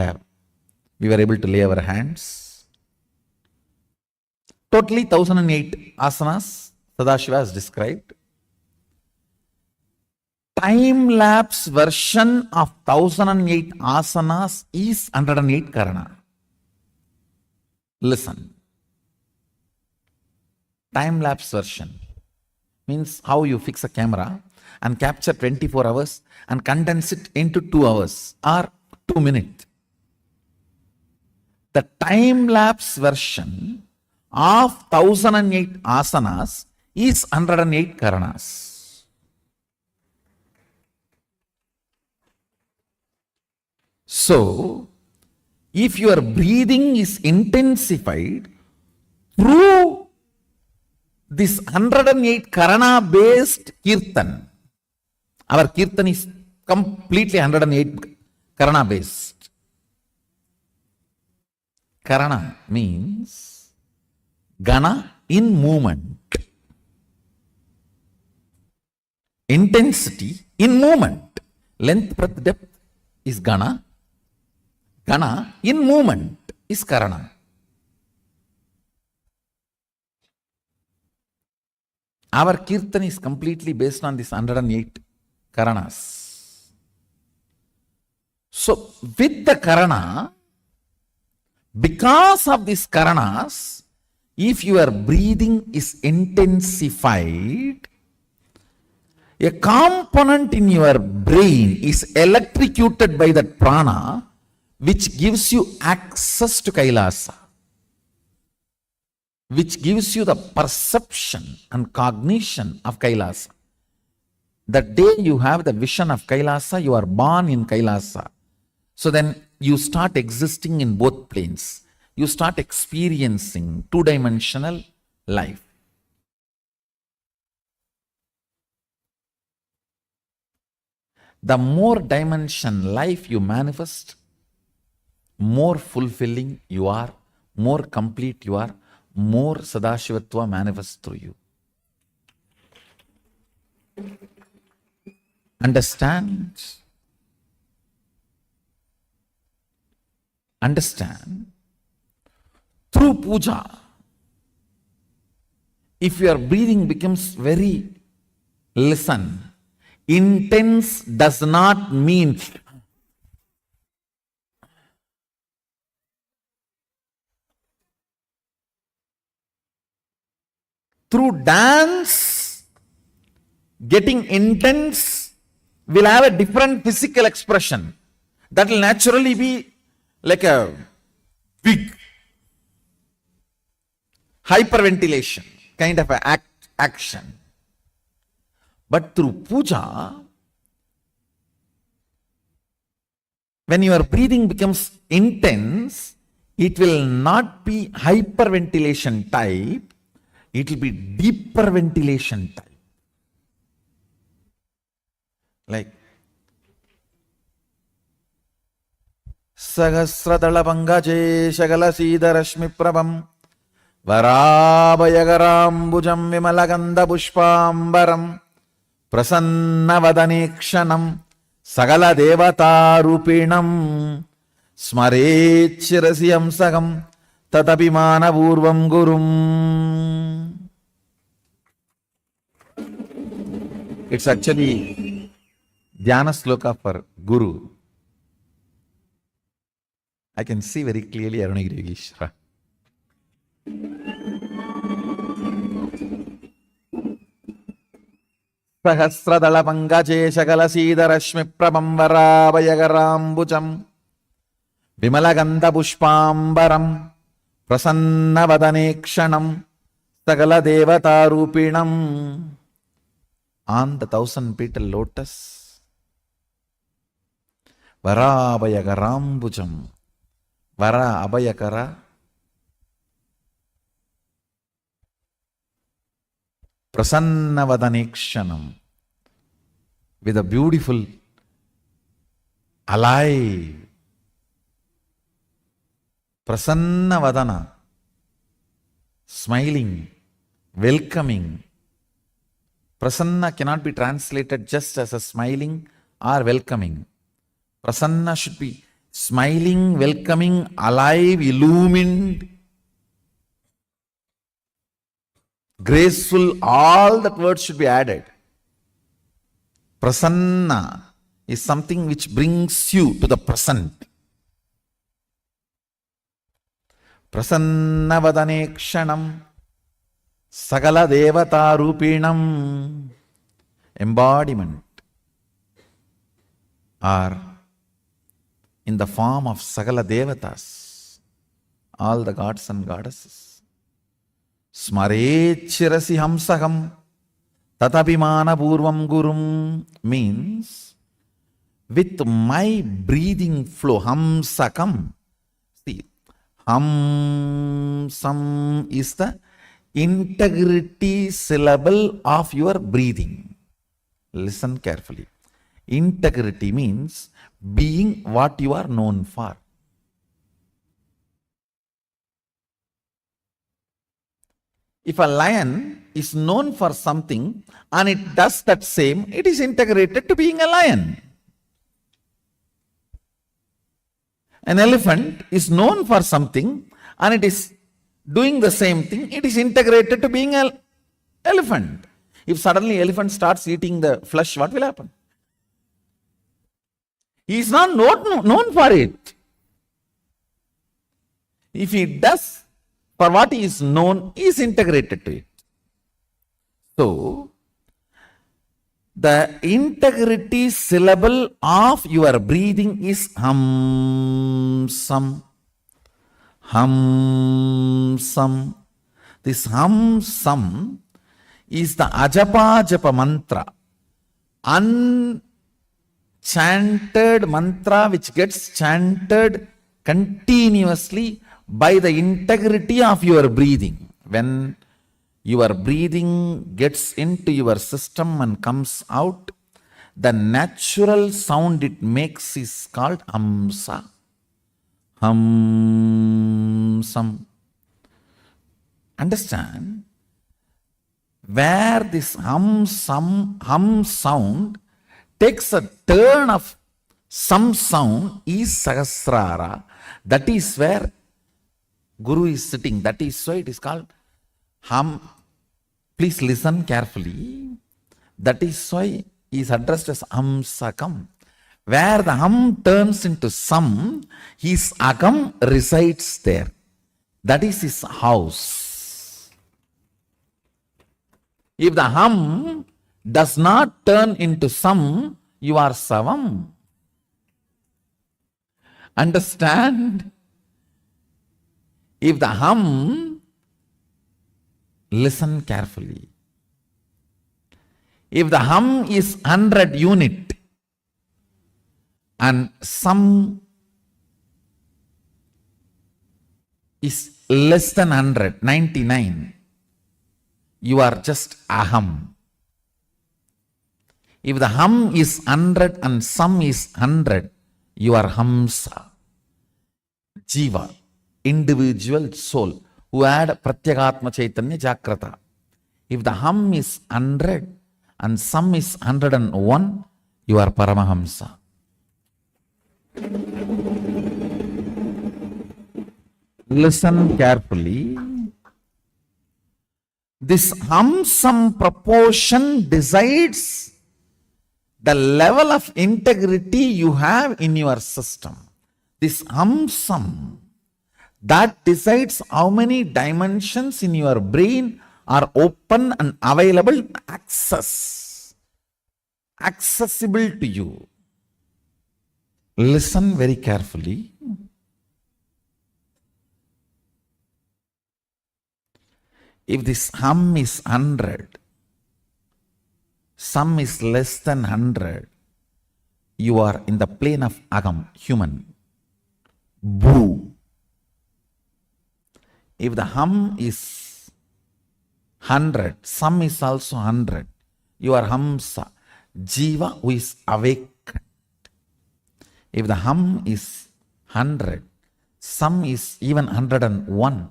were able to lay our hands. Totally 1008 asanas Sadashiva has described. Time-lapse version of 1008 asanas is 108 Karana. Listen. Time-lapse version means how you fix a camera and capture 24 hours and condense it into 2 hours or 2 minutes. The time-lapse version of 1008 asanas is 108 Karanas. So, if your breathing is intensified through this 108 Karana based Kirtan, our Kirtan is completely 108 Karana based. Karana means Gana in movement. Intensity in movement. Length, breadth, depth is Gana. Gana in movement is Karana. Our Kirtan is completely based on this 108 Karanas. So, with the Karana, because of these Karanas, if your breathing is intensified, a component in your brain is electrocuted by that prana, which gives you access to Kailasa, which gives you the perception and cognition of Kailasa. The day you have the vision of Kailasa, you are born in Kailasa. So then you start existing in both planes. You start experiencing two-dimensional life. The more dimension life you manifest, more fulfilling you are, more complete you are, more Sadashivatva manifests through you. Understand? Understand? Through puja, if your breathing becomes very, listen, intense does not mean through dance, getting intense will have a different physical expression. That will naturally be like a big hyperventilation kind of a action. But through puja, when your breathing becomes intense, it will not be hyperventilation type, it will be deeper ventilation type. Like Sahasradala Pangaje Shagala Sida Rashmi Prabham Varabhayagarambujam Vimalaganda Pushpambaram Prasanna Vadanikshanam Sagala Devata Rupinam Smarechirasiyam Sagam Tatapimana Purvam Gurum. It's actually Dhyana Sloka for Guru. I can see very clearly Arunagiri Yogeshwara. Sahasradala Pangaje Shagala Sida Rashmi Prabham Varabhayagarambujam Vimalaganda Pushpambaram Prasanna Vadanikshanam Sagala Devata Rupinam. On the 1,000-petal lotus, Varabhayagarambujam, Vara Abhayakara, Prasanna Vadanikshanam, with a beautiful, alive, Prasanna Vadana, smiling, welcoming. Prasanna cannot be translated just as a smiling or welcoming. Prasanna should be smiling, welcoming, alive, illumined, graceful. All that words should be added. Prasanna is something which brings you to the present. Prasanna Vadanekshanam Sagala Devata Rupinam, embodiment, or in the form of Sagala Devatas, all the gods and goddesses. Smarechirasi Hamsaham Tatapimana Purvam Gurum means with my breathing flow, Hamsakam. See, Hamsam is the integrity syllable of your breathing. Listen carefully. Integrity means being what you are known for. If a lion is known for something and it does that same, it is integrated to being a lion. An elephant is known for something and it is doing the same thing, it is integrated to being an elephant. If suddenly elephant starts eating the flesh, what will happen? He is not known for it. If he does for what he is known, he is integrated to it. So, the integrity syllable of your breathing is hamsam. Hamsam. This hamsam is the ajapa japa mantra, unchanted mantra which gets chanted continuously by the integrity of your breathing. When your breathing gets into your system and comes out, the natural sound it makes is called hamsa. Hamsam. Understand? Where this hum sound takes a turn of some sound is Sahasrara. That is where Guru is sitting. That is why it is called hum. Please listen carefully. That is why he is addressed as Hamsakam. Where the hum turns into some, his agam resides there. That is his house. If the hum does not turn into some, you are savam. Understand? If the hum, listen carefully. If the hum is 100 unit and some is less than 100, 99, you are just aham. If the hum is 100 and some is 100, you are hamsa. Jiva, individual soul, who had Pratyagatma Chaitanya Jagrata. If the hum is 100 and some is 101, you are Paramahamsa. Listen carefully. This hum-sum proportion decides the level of integrity you have in your system. This hum-sum, that decides how many dimensions in your brain are open and available, accessible to you. Listen very carefully. If this hum is 100, some is less than 100, you are in the plane of agam, human. Boo. If the hum is 100, some is also 100, you are hamsa, jiva who is awakened. If the hum is 100, some is even 101,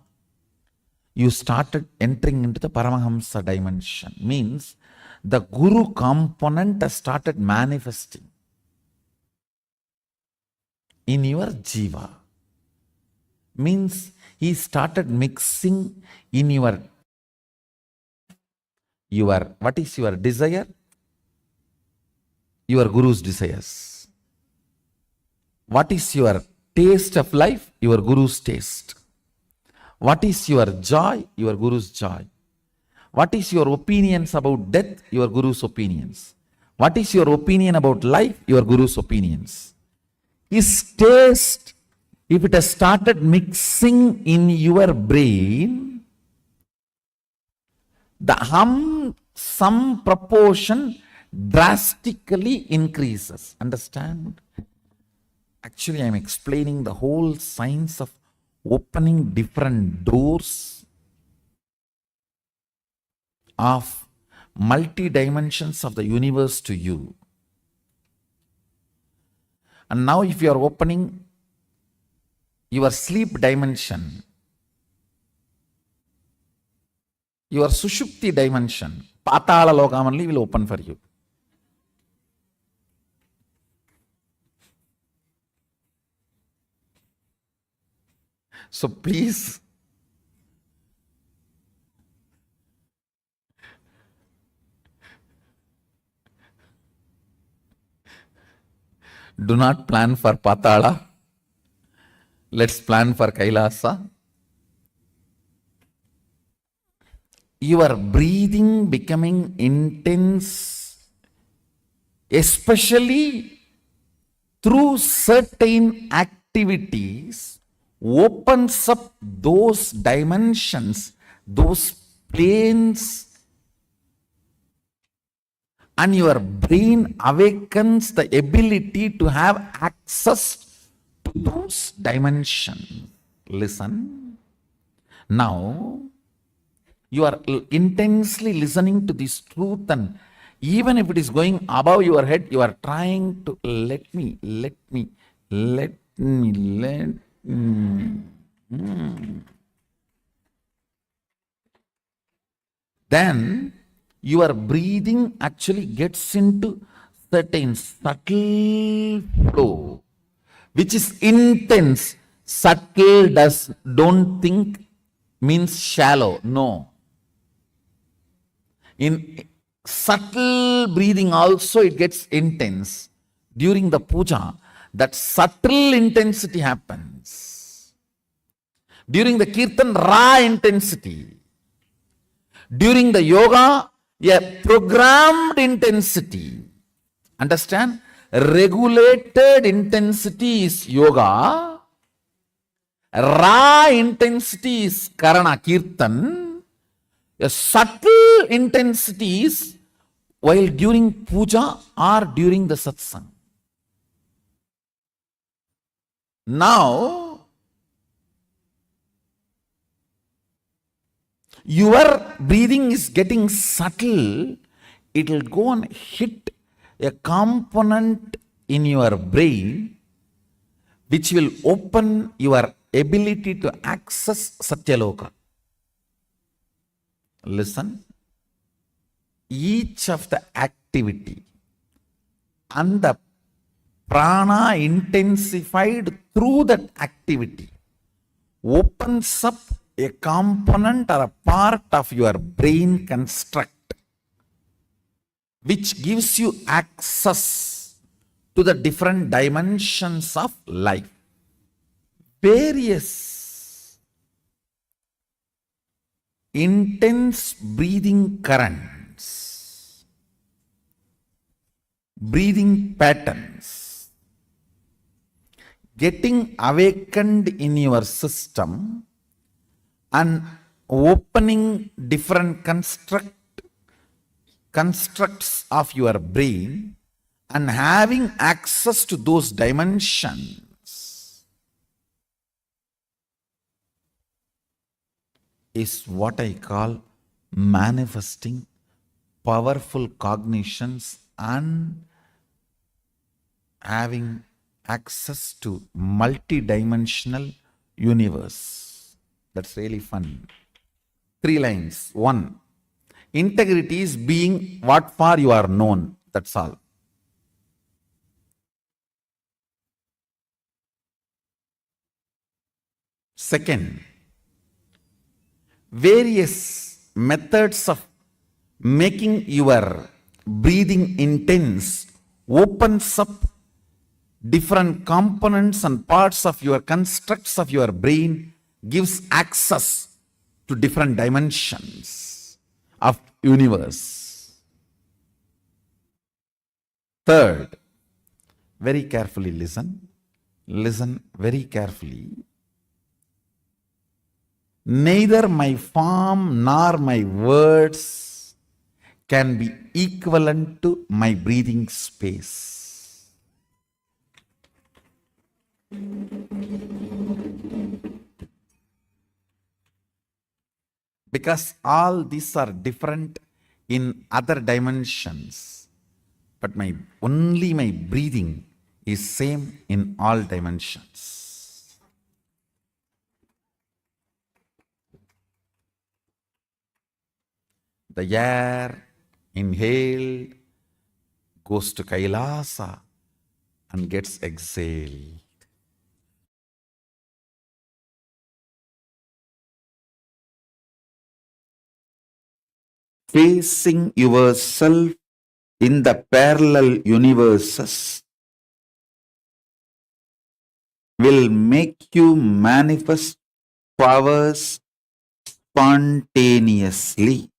you started entering into the Paramahamsa dimension. Means the Guru component has started manifesting in your jiva. Means he started mixing in your what is your desire? Your Guru's desires. What is your taste of life? Your Guru's taste. What is your joy? Your Guru's joy. What is your opinions about death? Your Guru's opinions. What is your opinion about life? Your Guru's opinions. His taste, if it has started mixing in your brain, the hum-sum proportion drastically increases. Understand? Actually, I am explaining the whole science of opening different doors of multi-dimensions of the universe to you. And now if you are opening your sleep dimension, your Sushupti dimension, Patala Lokam only will open for you. So please, do not plan for Patala. Let's plan for Kailasa. Your breathing becoming intense, especially through certain activities, opens up those dimensions, those planes, and your brain awakens the ability to have access to those dimensions. Listen. Now, you are intensely listening to this truth, and even if it is going above your head, you are trying to let me. then your breathing actually gets into certain subtle flow, which is intense. Subtle don't think means shallow. No. In subtle breathing also it gets intense. During the puja, that subtle intensity happens. During the kirtan, raw intensity. During the yoga, a programmed intensity. Understand? Regulated intensity is yoga. Raw intensity is karana, kirtan. A subtle intensity is while during puja or during the satsang. Now, your breathing is getting subtle. It will go and hit a component in your brain which will open your ability to access Satyaloka. Listen, each of the activity and the prana intensified through that activity opens up a component or a part of your brain construct which gives you access to the different dimensions of life. Various intense breathing currents, breathing patterns, getting awakened in your system and opening different constructs of your brain and having access to those dimensions is what I call manifesting powerful cognitions and having access to multi-dimensional universe. That's really fun. 3 lines. 1. Integrity is being what for you are known. That's all. Second, various methods of making your breathing intense opens up different components and parts of your constructs of your brain, gives access to different dimensions of universe. Third, very carefully listen. Listen very carefully. Neither my form nor my words can be equivalent to my breathing space. Because all these are different in other dimensions, but only my breathing is same in all dimensions. The air inhaled goes to KAILASA and gets exhaled. Facing yourself in the parallel universes will make you manifest powers spontaneously.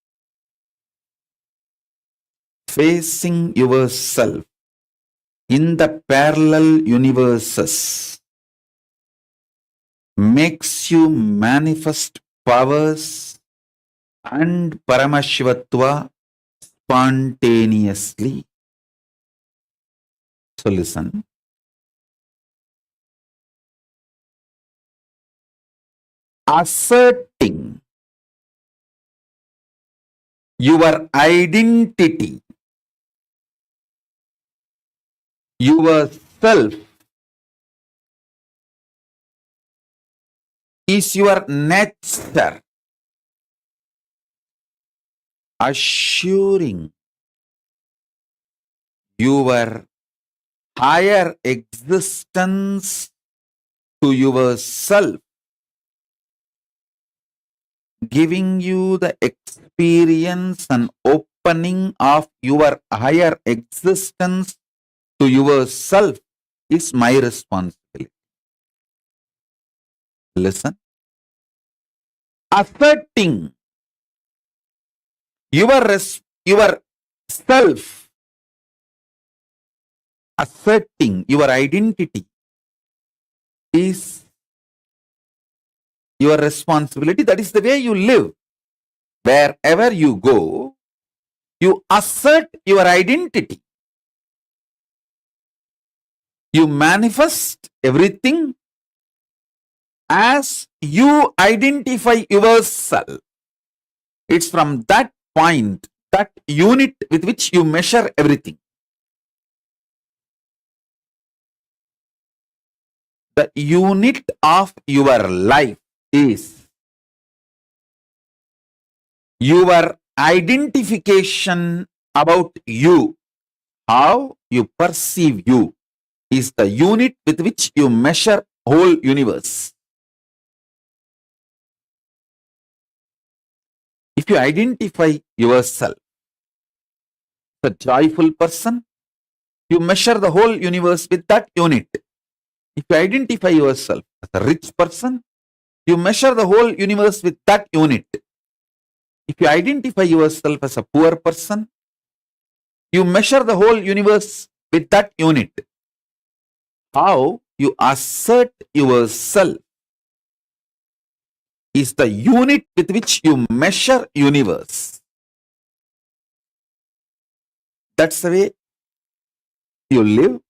Facing yourself in the parallel universes makes you manifest powers and Paramashivatva spontaneously. So listen. Asserting your identity, yourself, is your nature. assuring your higher existence to yourself, giving you the experience and opening of your higher existence to yourself is my responsibility. Listen. Asserting your self, asserting your identity is your responsibility. That is the way you live. Wherever you go, you assert your identity. You manifest everything as you identify yourself. It's from that point, that unit with which you measure everything. The unit of your life is your identification about you. How you perceive you is the unit with which you measure whole universe. If you identify yourself as a joyful person, you measure the whole universe with that unit. If you identify yourself as a rich person, you measure the whole universe with that unit. If you identify yourself as a poor person, you measure the whole universe with that unit. How you assert yourself is the unit with which you measure universe. That's the way you live.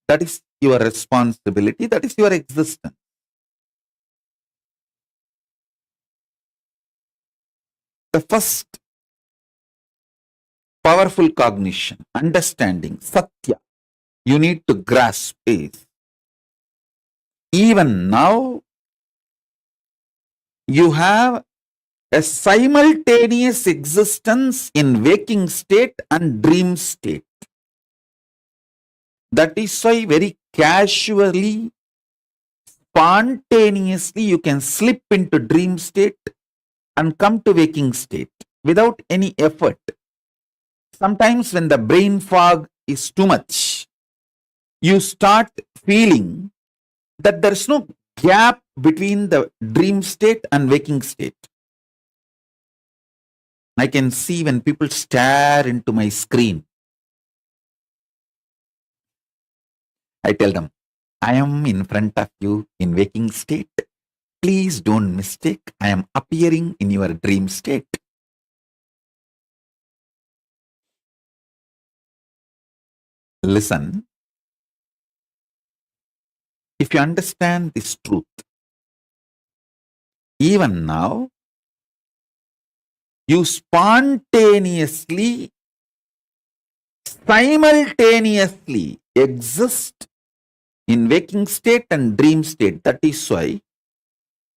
That is your responsibility. That is your existence. The first powerful cognition, understanding, satya, you need to grasp is, even now, you have a simultaneous existence in waking state and dream state. That is why very casually, spontaneously, you can slip into dream state and come to waking state without any effort. Sometimes when the brain fog is too much, you start feeling that there is no gap between the dream state and waking state. I can see when people stare into my screen, I tell them, I am in front of you in waking state. Please don't mistake, I am appearing in your dream state. Listen, if you understand this truth, even now, you spontaneously, simultaneously exist in waking state and dream state. That is why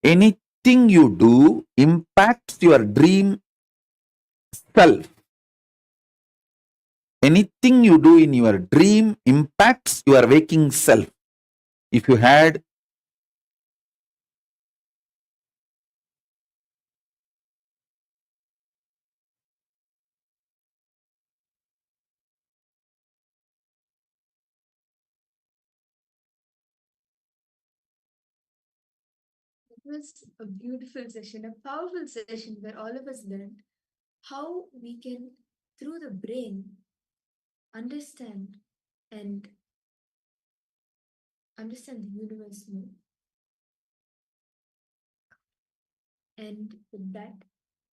anything you do impacts your dream self. Anything you do in your dream impacts your waking self. If you had It was a beautiful session, a powerful session where all of us learned how we can, through the brain, understand and understand the universe more. And with that,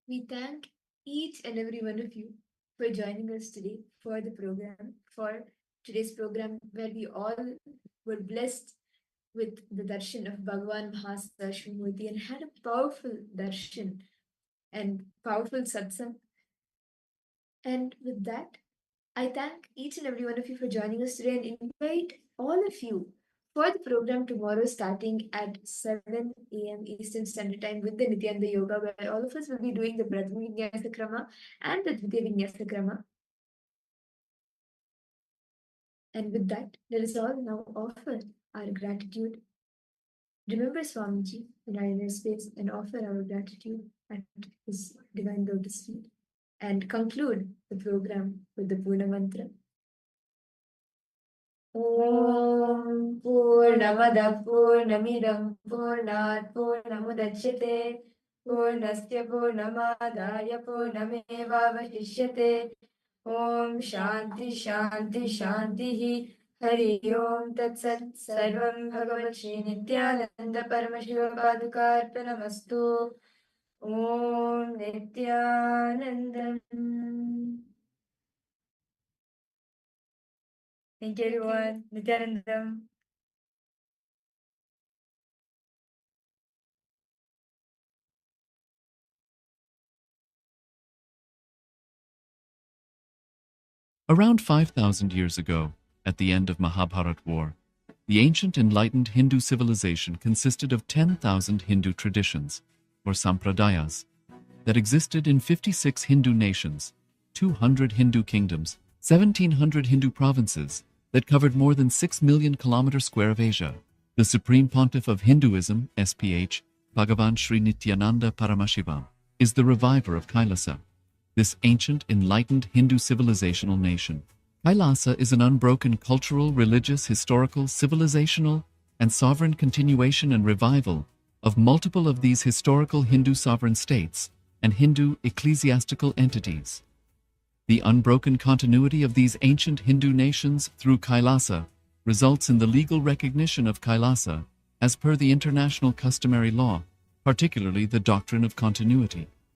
we thank each and every one of you for joining us today for the program, for today's program, where we all were blessed with the darshan of Bhagavan Mahasashvamurti and had a powerful darshan and powerful satsang. And with that, I thank each and every one of you for joining us today and invite all of you for the program tomorrow starting at 7 a.m. Eastern Standard Time with the Nithyananda Yoga, where all of us will be doing the Prathama Vinyasa Krama and the Dvitiya Vinyasa Krama. And with that, let us all now offer our gratitude. Remember Swamiji in our inner space and offer our gratitude at his divine lotus feet. And conclude the program with the Purna Mantra. Om Purnamada Purnamidam Purnat Purnamudachyate Purnasya Purnamadaya Purnamevavashishyate Om Shanti Shanti Shanti Hari Om Tat Sat Sarvam Bhagavat Shri Nithyananda Paramashiva Padukarpanamastu Om Nithyanandam. Thank you everyone. Nithyanandam. Around 5,000 years ago, at the end of Mahabharat War, the ancient enlightened Hindu civilization consisted of 10,000 Hindu traditions, or sampradayas, that existed in 56 Hindu nations, 200 Hindu kingdoms, 1,700 Hindu provinces that covered more than 6 million kilometers square of Asia. The Supreme Pontiff of Hinduism, SPH, Bhagavan Sri Nithyananda Paramashivoham, is the reviver of KAILASA, this ancient, enlightened Hindu civilizational nation. KAILASA is an unbroken cultural, religious, historical, civilizational, and sovereign continuation and revival of multiple of these historical Hindu sovereign states and Hindu ecclesiastical entities. The unbroken continuity of these ancient Hindu nations through KAILASA results in the legal recognition of KAILASA as per the international customary law, particularly the doctrine of continuity.